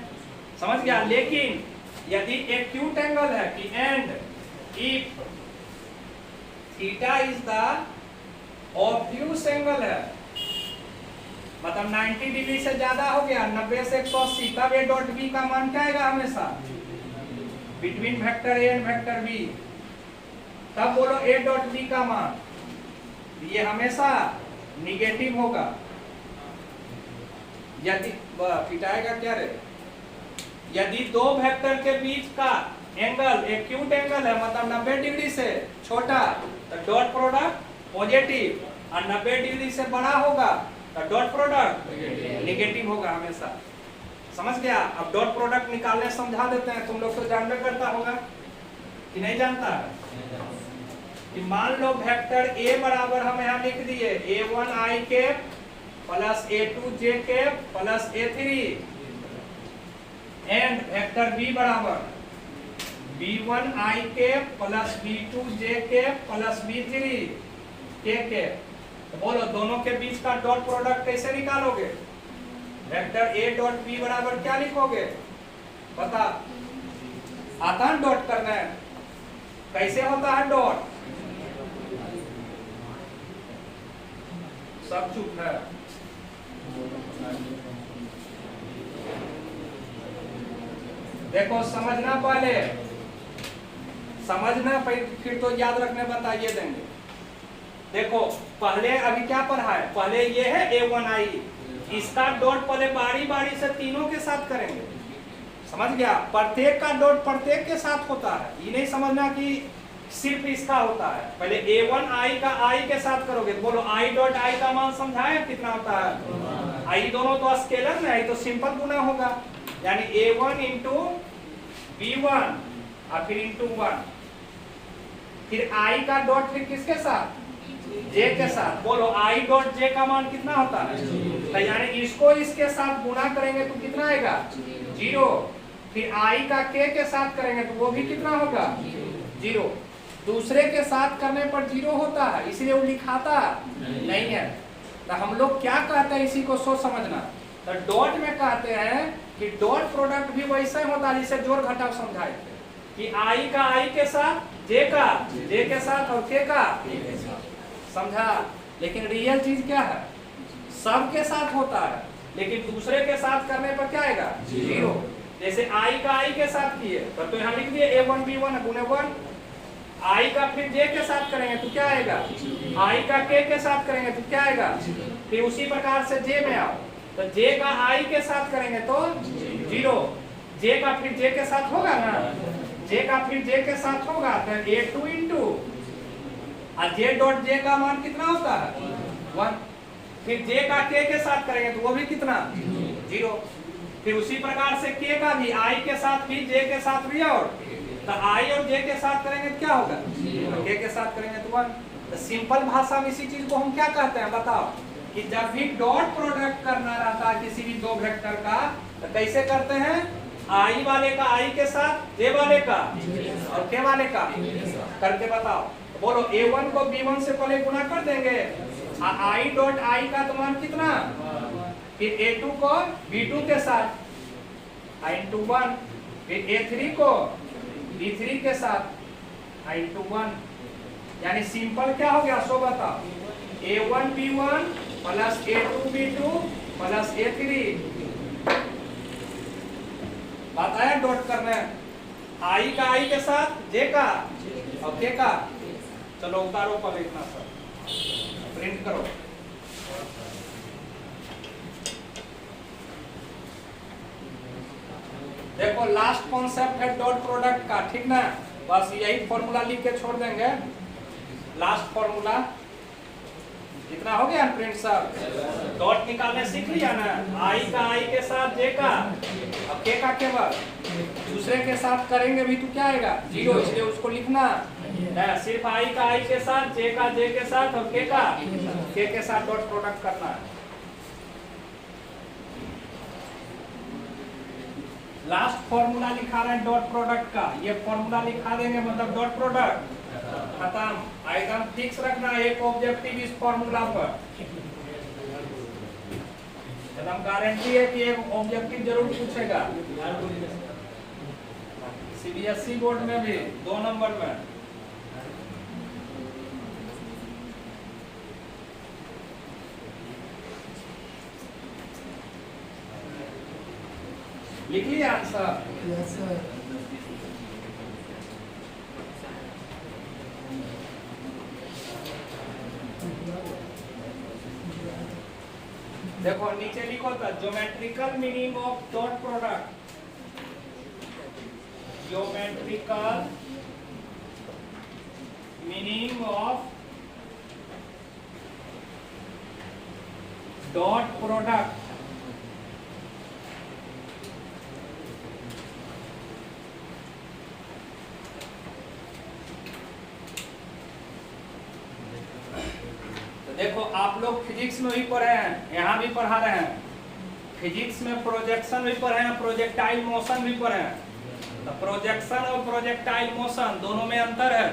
समझ गया? लेकिन यदि एक्यूट एंगल है कि and if theta is the obtuse angle है, मतलब 90 डिग्री से ज्यादा हो गया, 90 से 180, तब ए डॉट बी का मान क्या आएगा? हमेशा between vector A and vector B, तब बोलो ए डॉट बी का मान ये हमेशा निगेटिव होगा। यदि पिटाएगा क्या रे, यदि दो वेक्टर के बीच का एंगल एक्यूट एंगल है, मतलब 90 डिग्री से छोटा, तो डॉट प्रोडक्ट पॉजिटिव, और 90 डिग्री से बड़ा होगा तो डॉट प्रोडक्ट नेगेटिव होगा हमेशा। समझ गया? अब डॉट प्रोडक्ट निकालने समझा देते हैं, तुम लोग तो जानबे करता होगा कि नहीं जानता है? कि मान लो वेक्टर a बराबर हम यहाँ लिख दिए a1 i cap plus a2 j cap plus a3, and vector b बराबर b1 i cap plus b2 j cap plus b3 k cap. तो बोलो दोनों के बीच का डॉट प्रोडक्ट कैसे निकालोगे? वेक्टर a डॉट b बराबर क्या लिखोगे? बता, आता है डॉट करना है? कैसे होता है डॉट? सब चुप है। देखो समझना पहले, समझना फिर तो याद रखने बताइए देंगे। देखो पहले अभी क्या पढ़ा है? पहले ये है a1i, इसका डॉट पहले बारी बारी से तीनों के साथ करेंगे। समझ गया? प्रत्येक का डॉट प्रत्येक के साथ होता है, ये नहीं समझना कि सिर्फ इसका होता है। पहले a1i का i के साथ करोगे। बोलो i डॉट i का मान समझाए कितना होता है? i दोनों तो स्केलर में, i तो सिंपल गुना होगा, यानी a1 इंटू b1 और फिर इंटू 1, फिर i का डॉट फिर किसके साथ? j के साथ। बोलो i डॉट j का मान कितना होता है? तो यानी इसको इसके साथ गुना करेंगे तो कितना आएगा? 0। फिर i का k के साथ करेंगे तो वो भी कितना होगा? 0। दूसरे के साथ करने पर 0 होता है, इसलिए वो लिखाता नहीं है। तो हम लोग क्या कहते हैं, इसी को सोच समझना। तो डॉट में कहते हैं कि डॉट प्रोडक्ट भी वैसे होता है जिसे जोड़ घटाव समझाए थे, कि i का i के साथ, j का j के साथ और k का k के साथ। समझा? लेकिन रियल चीज क्या है? सब के साथ होता है, लेकिन दूसरे के साथ करने पर क्या आएगा? 0। जैसे i का i के साथ किए तो यहाँ लिख दिए a1 b1 गुने 1, i का फिर j के साथ करेंगे तो क्या आएगा? i का k के साथ करेंगे तो क्या आएगा? फिर उसी प्रकार से j में आओ, तो j का i के साथ करेंगे तो 0, j का फिर j के साथ होगा ना, j का फिर j के साथ होगा तो a2 इंटू, और j डॉट j का मान कितना होता है? 1। फिर j का k के साथ करेंगे तो वो भी कितना? 0। फिर उसी प्रकार से k का भी i के साथ भी j के साथ भी, और तो i और j के साथ करेंगे तो क्या होगा? k के साथ करेंगे तो 1। तो सिंपल भाषा में इसी चीज को हम क्या कहते हैं बताओ? कि जब भी डॉट प्रोडक्ट करना रहता है किसी भी दो वेक्टर का, तो कैसे करते हैं? i वाले का i के साथ, j वाले का और k वाले का करके बताओ। तो बोलो a1 को b1 से पहले गुना कर देंगे, i डॉट i का तो मान कितना? फिर a2 को b2 के साथ i इंटू 1, फिर a3 को b3 के साथ i इंटू 1। यानी सिंपल क्या हो गया सो बताओ? a1 b1 plus a2 b2 plus a3। बात आया डॉट करना है? i का i के साथ, j का और k का। चलो उतारो पर इतना सब प्रिंट करो। देखो लास्ट कॉन्सेप्ट है डॉट प्रोडक्ट का, ठीक ना? बस यही फॉर्मूला लिख के छोड़ देंगे। लास्ट फॉर्मूला कितना हो गया प्रिंट सब? डॉट निकालने सीख लिया ना? i का i के साथ, j का और k का केवल, दूसरे के साथ करेंगे भी तो क्या आएगा? 0, इसलिए उसको लिखना है। सिर्फ i का i के साथ, j का j के साथ और k का k के साथ डॉट प्रोडक्ट करना है। लास्ट फॉर्मूला लिखा रहे हैं डॉट प्रोडक्ट का, ये फॉर्मूला लिखा देंगे मतलब डॉट प्रोडक्ट खत्म। एकदम फिक्स रखना एक ऑब्जेक्टिव इस फॉर्मूला पर, एकदम गारंटी है कि एक ऑब्जेक्टिव जरूर पूछेगा। सीबीएसई बोर्ड में भी 2 नंबर में। लिख लिया आंसर? Yes sir. देखो नीचे लिखो था geometrical meaning of dot product, geometrical meaning of dot product. देखो आप लोग फिजिक्स में भी पढ़े हैं, यहाँ भी पढ़ा रहे हैं। फिजिक्स में प्रोजेक्शन भी पढ़े हैं, प्रोजेक्टाइल मोशन भी पढ़े हैं। तो प्रोजेक्शन और प्रोजेक्टाइल मोशन दोनों में अंतर है।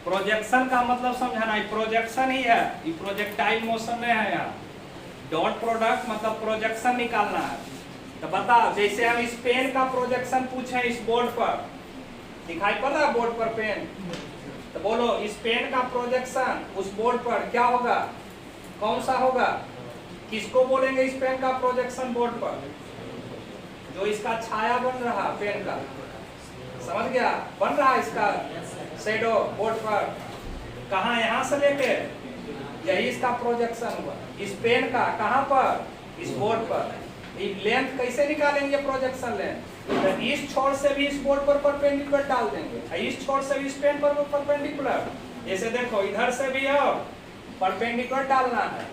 प्रोजेक्शन का मतलब समझाना है, प्रोजेक्शन ही है, ये प्रोजेक्टाइल मोशन में है। यहाँ डॉट प्रोडक्ट मतलब प्रोजेक्शन निकालना है। तो बताओ, जैसे हम इस पेन का प्रोजेक्शन पूछे इस बोर्ड पर, दिखाई पड़ रहा है बोर्ड पर पेन, तो बोलो इस पेन का प्रोजेक्शन उस बोर्ड पर क्या होगा, कौन सा होगा? किसको बोलेंगे इस पेन का प्रोजेक्शन बोर्ड पर? जो इसका छाया बन रहा पेन का, समझ गया, बन रहा इसका शैडो बोर्ड पर, कहाँ, यहाँ से लेके यही इसका प्रोजेक्शन हुआ। इस पेन का कहाँ पर? इस बोर्ड पर। लेंथ कैसे निकालेंगे प्रोजेक्शन लेंथ? तो इस छोर से भी इस बोर्ड पर परपेंडिकुलर डाल देंगे, इस छोर से भी इस पेन पर परपेंडिकुलर। जैसे देखो इधर से भी और परपेंडिकुलर डालना है।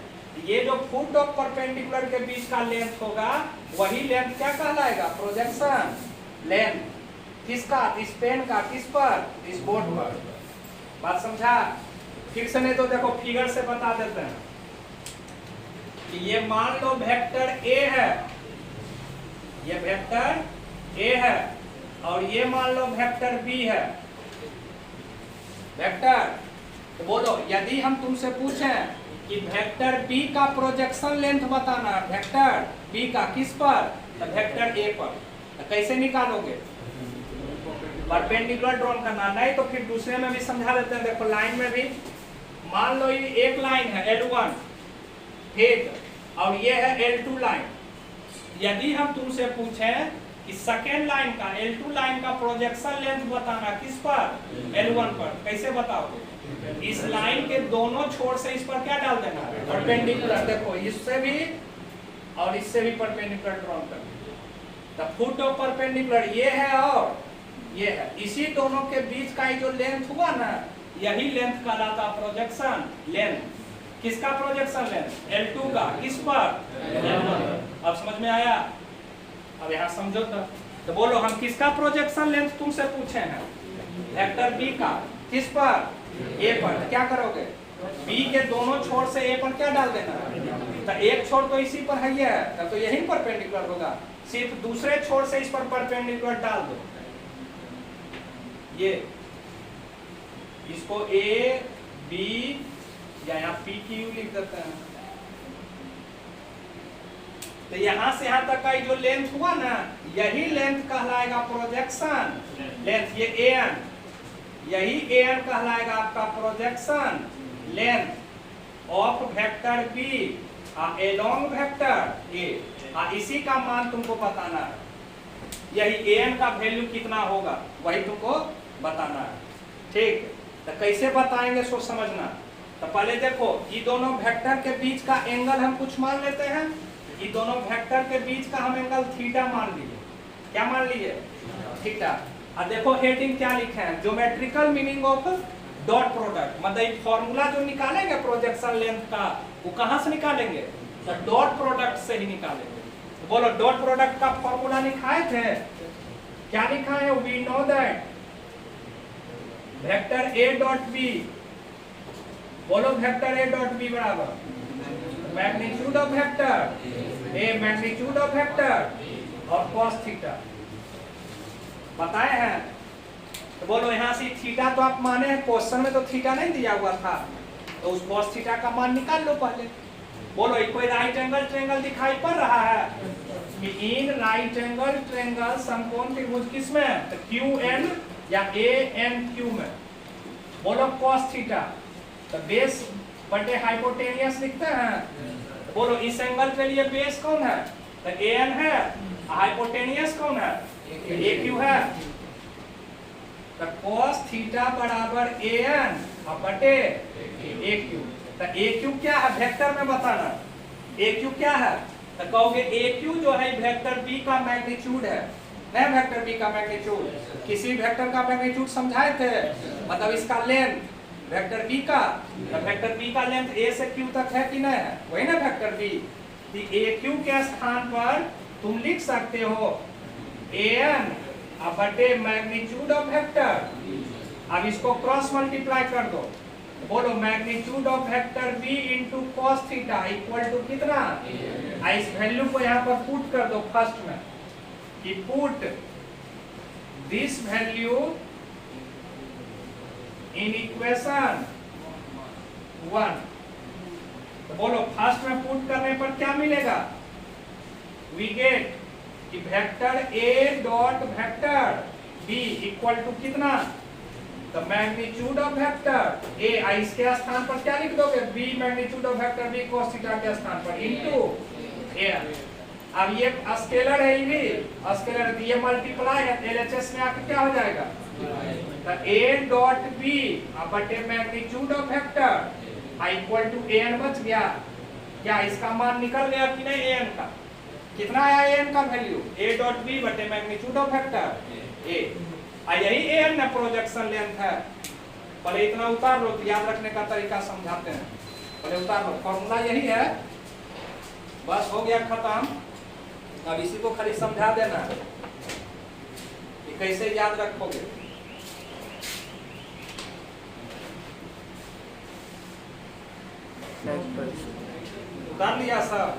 ये जो फुट ऑफ परपेंडिकुलर के बीच का लेंथ होगा वही लेंथ क्या कहलाएगा? Projection length. किसका? इस पेन का। किस पर? इस बोर्ड पर। बात समझा? फिर से नहीं तो देखो फिगर से बता देते हैं कि ये मान लो वेक्टर ए है, ये वेक्टर ए है, और ये मान लो वेक्टर बी है। वेक्टर, तो बोलो यदि हम तुमसे पूछें कि वेक्टर बी का प्रोजेक्शन लेंथ बताना, वेक्टर बी का किस पर? तो वेक्टर ए पर। तो कैसे निकालोगे? परपेंडिकुलर ड्रॉ करना, नहीं तो फिर दूसरे में भी समझा देते हैं। देखो लाइन में भी मान लो ये एक लाइन है L1, ठीक, और ये है L2 लाइन। यदि हम तुमसे पूछें कि सेकेंड लाइन का, L2 लाइन का प्रोजेक्शन लेंथ बताना, किस पर? L1 पर। कैसे बताओगे? इस लाइन के दोनों छोर से इस पर क्या डाल देना? परपेंडिकुलर। देखो इससे भी और इससे भी परपेंडिकुलर ड्रॉ कर। द फुट ऑफ परपेंडिकुलर ये है और ये है, इसी दोनों के बीच का जो लेंथ हुआ ना, यही लेंथ कहलाता प्रोजेक्शन लेंथ। किसका प्रोजेक्शन लेंथ? L2 का। किस पर? L1। अब समझ में आया? अब यहाँ समझो तो बोलो हम किसका प्रोजेक्शन लेंथ तुमसे पूछे हैं? वेक्टर बी का। किस पर? ए पर। क्या करोगे? बी के दोनों छोर से ए पर क्या डाल देना? तो एक छोर तो इसी पर है, तो यही परपेंडिकुलर होगा। सिर्फ दूसरे छोर से इस पर परपेंडिकुलर डाल दो। ये इसको ए बी या यहाँ पी क्यू लिख देते हैं। तो यहाँ से यहाँ तक का जो लेंथ हुआ ना, यही लेंथ कहलाएगा प्रोजेक्शन लेंथ। ये एन, यही एन कहलाएगा आपका projection length of vector B along vector A. इसी का मान तुमको बताना है। यही एन का वैल्यू कितना होगा वही तुमको बताना है, ठीक। तो कैसे बताएंगे सो समझना। तो पहले देखो ये दोनों वेक्टर के बीच का एंगल हम कुछ मान लेते हैं। ये दोनों वेक्टर के बीच का हम एंगल थीटा मान लिए। क्या मान लिए? थीटा। और देखो हेडिंग क्या लिखे हैं? Geometrical meaning of dot product. मतलब ये फॉर्मूला जो निकालेंगे प्रोजेक्शन लेंथ का, वो कहाँ से निकालेंगे? तो डॉट प्रोडक्ट से ही निकालेंगे। तो बोलो डॉट प्रोडक्ट का फॉर्मूला लिखाए थे, क्या लिखा है? We know that vector A dot B, बोलो वेक्टर ए डॉट बी बराबर magnitude of vector A, magnitude of vector और cos थीटा बताए हैं। तो बोलो यहाँ से थीटा तो आप माने हैं, क्वेश्चन में तो थीटा नहीं दिया हुआ था, तो उस cos थीटा का मान निकाल लो पहले। बोलो कोई राइट एंगल ट्रायंगल दिखाई पड़ रहा है कि इन राइट एंगल ट्रायंगल समकोण त्रिभुज किसमें? तो क्यू एन या ए एन क्यू में। बोलो cos थीटा, तो बेस बटे हाइपोटेनियस लिखते हैं। बोलो इस एंगल के लिए बेस कौन है? तो ए एन है, हाइपोटेनियस कौन है? ए क्यू है। तो cos थीटा बराबर ए एन और बटे ए क्यू। तो ए क्यू क्या है? वेक्टर में बताना। ए क्यू क्या है? तो कहोगे ए क्यू जो है वेक्टर बी का मैग्नीट्यूड है, नहीं वेक्टर बी का मैग्नीट्यूड। किसी वेक्टर का मैग्नीट्यूड समझाए थे, मतलब इसका लेंथ वेक्टर बी का, तो वेक्टर बी का लेंथ ए से क्यू तक है कि नहीं है, वही ना वेक्टर बी। तो ए क्यू के स्थान पर तुम लिख सकते हो ए एन बटे मैग्नीट्यूड ऑफ वेक्टर। अब इसको क्रॉस मल्टीप्लाई कर दो, बोलो magnitude of vector B into cos theta equal to कितना? इस वैल्यू को यहाँ पर पुट कर दो फर्स्ट में, कि put this value in equation 1। तो बोलो फर्स्ट में पुट करने पर क्या मिलेगा? वी गेट कि vector A dot vector B equal to कितना? तो मैग्नीट्यूड ऑफ वेक्टर ए, इसके स्थान पर क्या लिख दोगे? B magnitude of vector B cos theta के स्थान पर इनटू ए। अब ये स्केलर है, ये भी स्केलर, ये मल्टीप्लाई है, एलएचएस में आके क्या हो जाएगा? तो ए डॉट बी बटे magnitude of vector equal to N बच गया। क्या इसका मान निकल गया कि नहीं? एन का कितना आया? एन का वैल्यू ए डॉट बी बटे मैग्नीट्यूड ऑफ वेक्टर ए। यही एन है प्रोजेक्शन लेंथ है। पहले इतना उतार लो, याद रखने का तरीका समझाते हैं। पहले उतार लो, फॉर्मूला यही है, बस हो गया खत्म। अब इसी को खाली समझा देना है कि कैसे याद रखोगे। उतार लिया सब?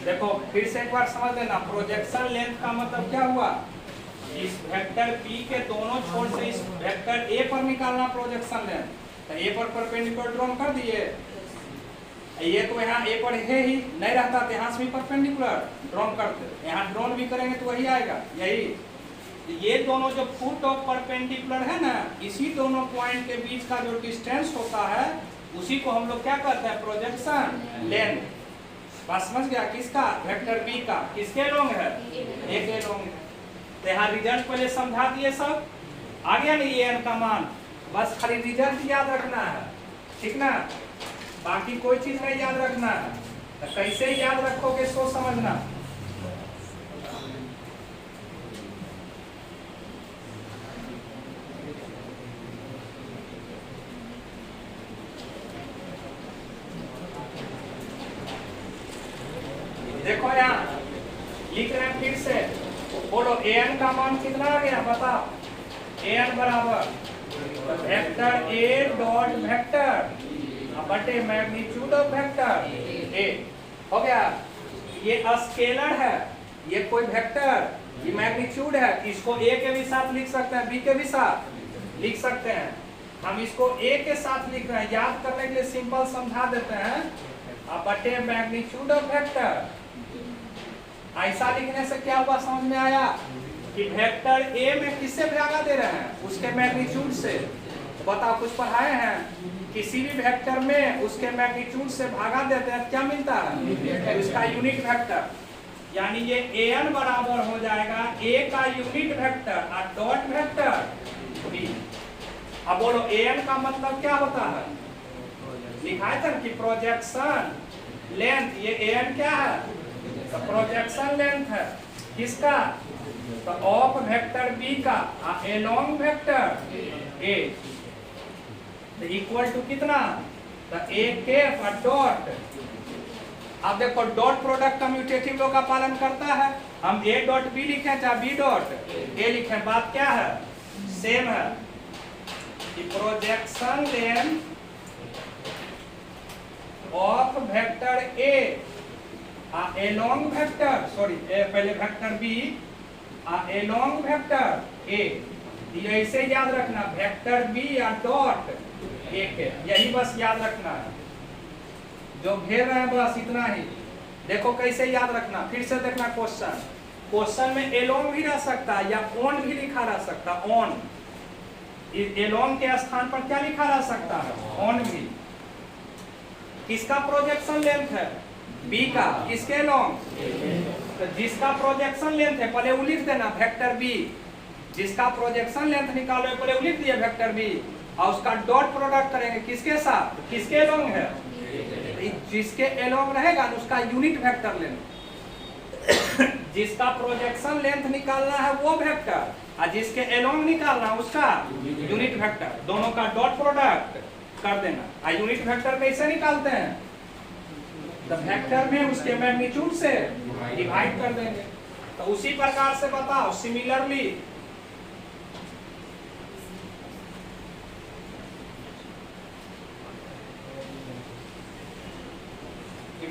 देखो फिर से एक बार समझ लेना, प्रोजेक्शन लेंथ का मतलब क्या हुआ? इस वेक्टर P के दोनों छोर से इस वेक्टर A पर निकालना प्रोजेक्शन लेंथ। तो A पर परपेंडिकुलर ड्रॉ कर दिए, ये तो यहाँ A पर है ही नहीं रहता, तो यहाँ से भी परपेंडिकुलर ड्रॉ करते, यहाँ ड्रॉ भी करेंगे तो वही आएगा। यही ये दोनों जो फुट ऑफ परपेंडिकुलर है ना, इसी दोनों पॉइंट के बीच का जो डिस्टेंस होता है उसी को हम लोग क्या कहते हैं? Projection length. बात समझ गया? किसका? वेक्टर बी का। किसके लॉन्ग है? ए के लॉन्ग है। तो यहाँ रिजल्ट पहले समझा दिए सब, आ गया नहीं एन का मान, बस खाली रिजल्ट याद रखना है, ठीक ना? बाकी कोई चीज नहीं याद रखना है। तो कैसे याद रखोगे सो समझना। देखो यहाँ लिख रहे हैं फिर से, बोलो एन का मान कितना आ गया बताओ? एन बराबर वेक्टर ए डॉट वेक्टर बटे मैग्नीट्यूड ऑफ वेक्टर ए। हो गया। ये स्केलर है, ये कोई वेक्टर, ये मैग्नीट्यूड है, इसको ए के भी साथ लिख सकते हैं, बी के भी साथ लिख सकते हैं। हम इसको ए के साथ लिख रहे हैं, याद करने के लिए सिंपल समझा देते हैं। बटे मैग्नीट्यूड ऑफ वेक्टर, ऐसा लिखने से क्या हुआ समझ में आया? कि वेक्टर ए में किससे भागा दे रहे हैं? उसके मैग्नीट्यूड से। तो बताओ, कुछ पढ़ाए हैं? किसी भी वेक्टर में उसके मैग्नीट्यूड से भागा देते हैं, क्या मिलता है? उसका यूनिट वेक्टर। यानी ये एन बराबर हो जाएगा ए का यूनिट वेक्टर और डॉट वेक्टर बी। अब बोलो एन का मतलब क्या होता है? लिखा था कि प्रोजेक्शन लेंथ, ये एन क्या है? तो प्रोजेक्शन लेंथ है किसका? तो ऑफ वेक्टर बी का along vector A equal to कितना? तो ए कैप और डॉट। अब देखो डॉट प्रोडक्ट कम्यूटेटिव लॉ का पालन करता है। हम ए डॉट बी लिखें चाहे बी डॉट ए लिखें, बात क्या है? सेम है कि projection length of vector A along vector, sorry पहले vector B along vector A. ऐसे याद रखना, वेक्टर बी या डॉट ए के, यही बस याद रखना है। जो घेर रहे हैं बस इतना ही। देखो कैसे याद रखना, फिर से देखना क्वेश्चन। क्वेश्चन में एलोंग भी रह सकता है या ऑन भी लिखा रह सकता है। ऑन, एलोंग के स्थान पर क्या लिखा रह सकता है? ऑन भी। किसका प्रोजेक्शन लेंथ है? बी का। किसके लॉन्ग? तो जिसका प्रोजेक्शन लेंथ है पहले वो लिख देना वेक्टर बी। जिसका प्रोजेक्शन लेंथ निकालो पहले वो लिख दिया वेक्टर बी, और उसका डॉट प्रोडक्ट करेंगे किसके साथ? किसके लॉन्ग है? जिसके एलोंग रहेगा उसका यूनिट वेक्टर लेना, जिसका प्रोजेक्शन लेंथ निकालना है वो वेक्टर, और जिसके एलोंग निकालना है उसका यूनिट वेक्टर, दोनों का डॉट प्रोडक्ट कर देना। और यूनिट वेक्टर कैसे निकालते हैं, तो वेक्टर में उसके मैग्नीट्यूड से डिवाइड कर देंगे। तो उसी प्रकार से बताओ similarly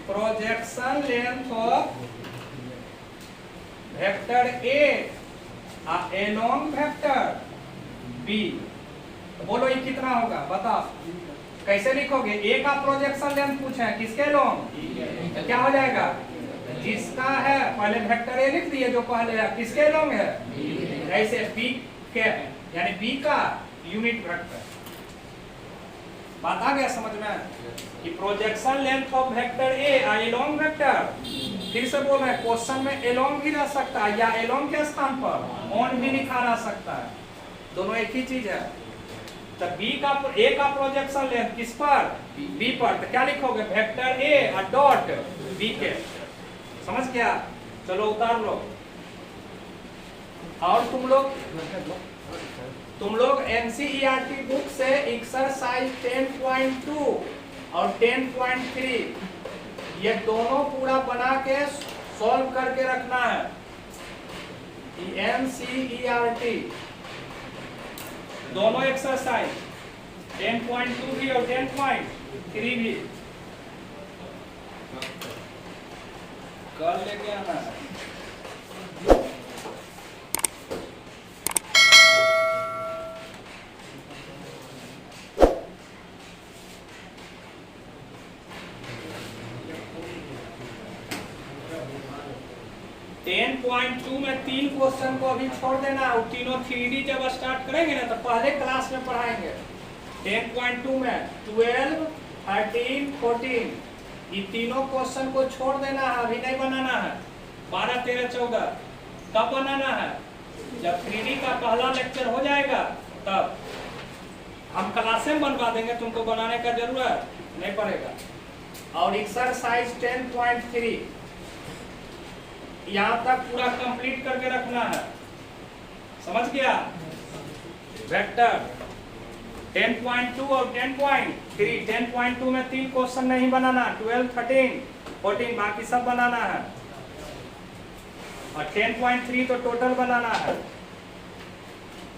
projection length of vector A along vector B, तो बोलो ये कितना होगा बताओ, कैसे लिखोगे? ए का प्रोजेक्शन लेंथ पूछा है, किसके एलोंग, तो क्या हो जाएगा, जिसका है पहले वेक्टर ए लिख दिए जो पहले है, किसके एलोंग है, ऐसे बी के यानी बी का यूनिट वेक्टर। बात आ गया समझ में कि projection length of vector A along vector, फिर से बोल रहे हैं क्वेश्चन में एलोंग भी रह सकता है या एलोंग के स्थान पर ऑन भी लिखा रह सकता है, दोनों एक ही चीज है। तो बी का ए का प्रोजेक्शन लेंथ किस पर, बी पर, तो क्या लिखोगे, वेक्टर ए और डॉट बी के, समझ गया? चलो उतार लो। और तुम लोग एनसीईआरटी बुक से एक्सरसाइज 10.2 और 10.3 ये दोनों पूरा बना के सॉल्व करके रखना है। एनसीईआरटी दोनों एक्सरसाइज 10.2 भी और 10.3 भी कल लेके आना है। में 3 क्वेश्चन को अभी छोड़ देना, और तीनों 3D जब स्टार्ट करेंगे ना तो पहले क्लास में पढ़ाएंगे। 10.2 में 12, 13, 14 ये तीनों क्वेश्चन को छोड़ देना है, अभी नहीं बनाना है। 12, 13, 14 कब बनाना है, जब 3D का पहला लेक्चर हो जाएगा तब हम क्लास में बनवा देंगे, तुमको बनाने का जरूरत नहीं पड़ेगा। और एक्सरसाइज 10.3 यहाँ तक पूरा कंप्लीट करके रखना है, समझ गया? वेक्टर 10.2 और 10.3 10.2 में 3 क्वेश्चन नहीं बनाना, 12, 13, 14 बाकी सब बनाना है, और 10.3 तो टोटल बनाना है,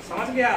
समझ गया?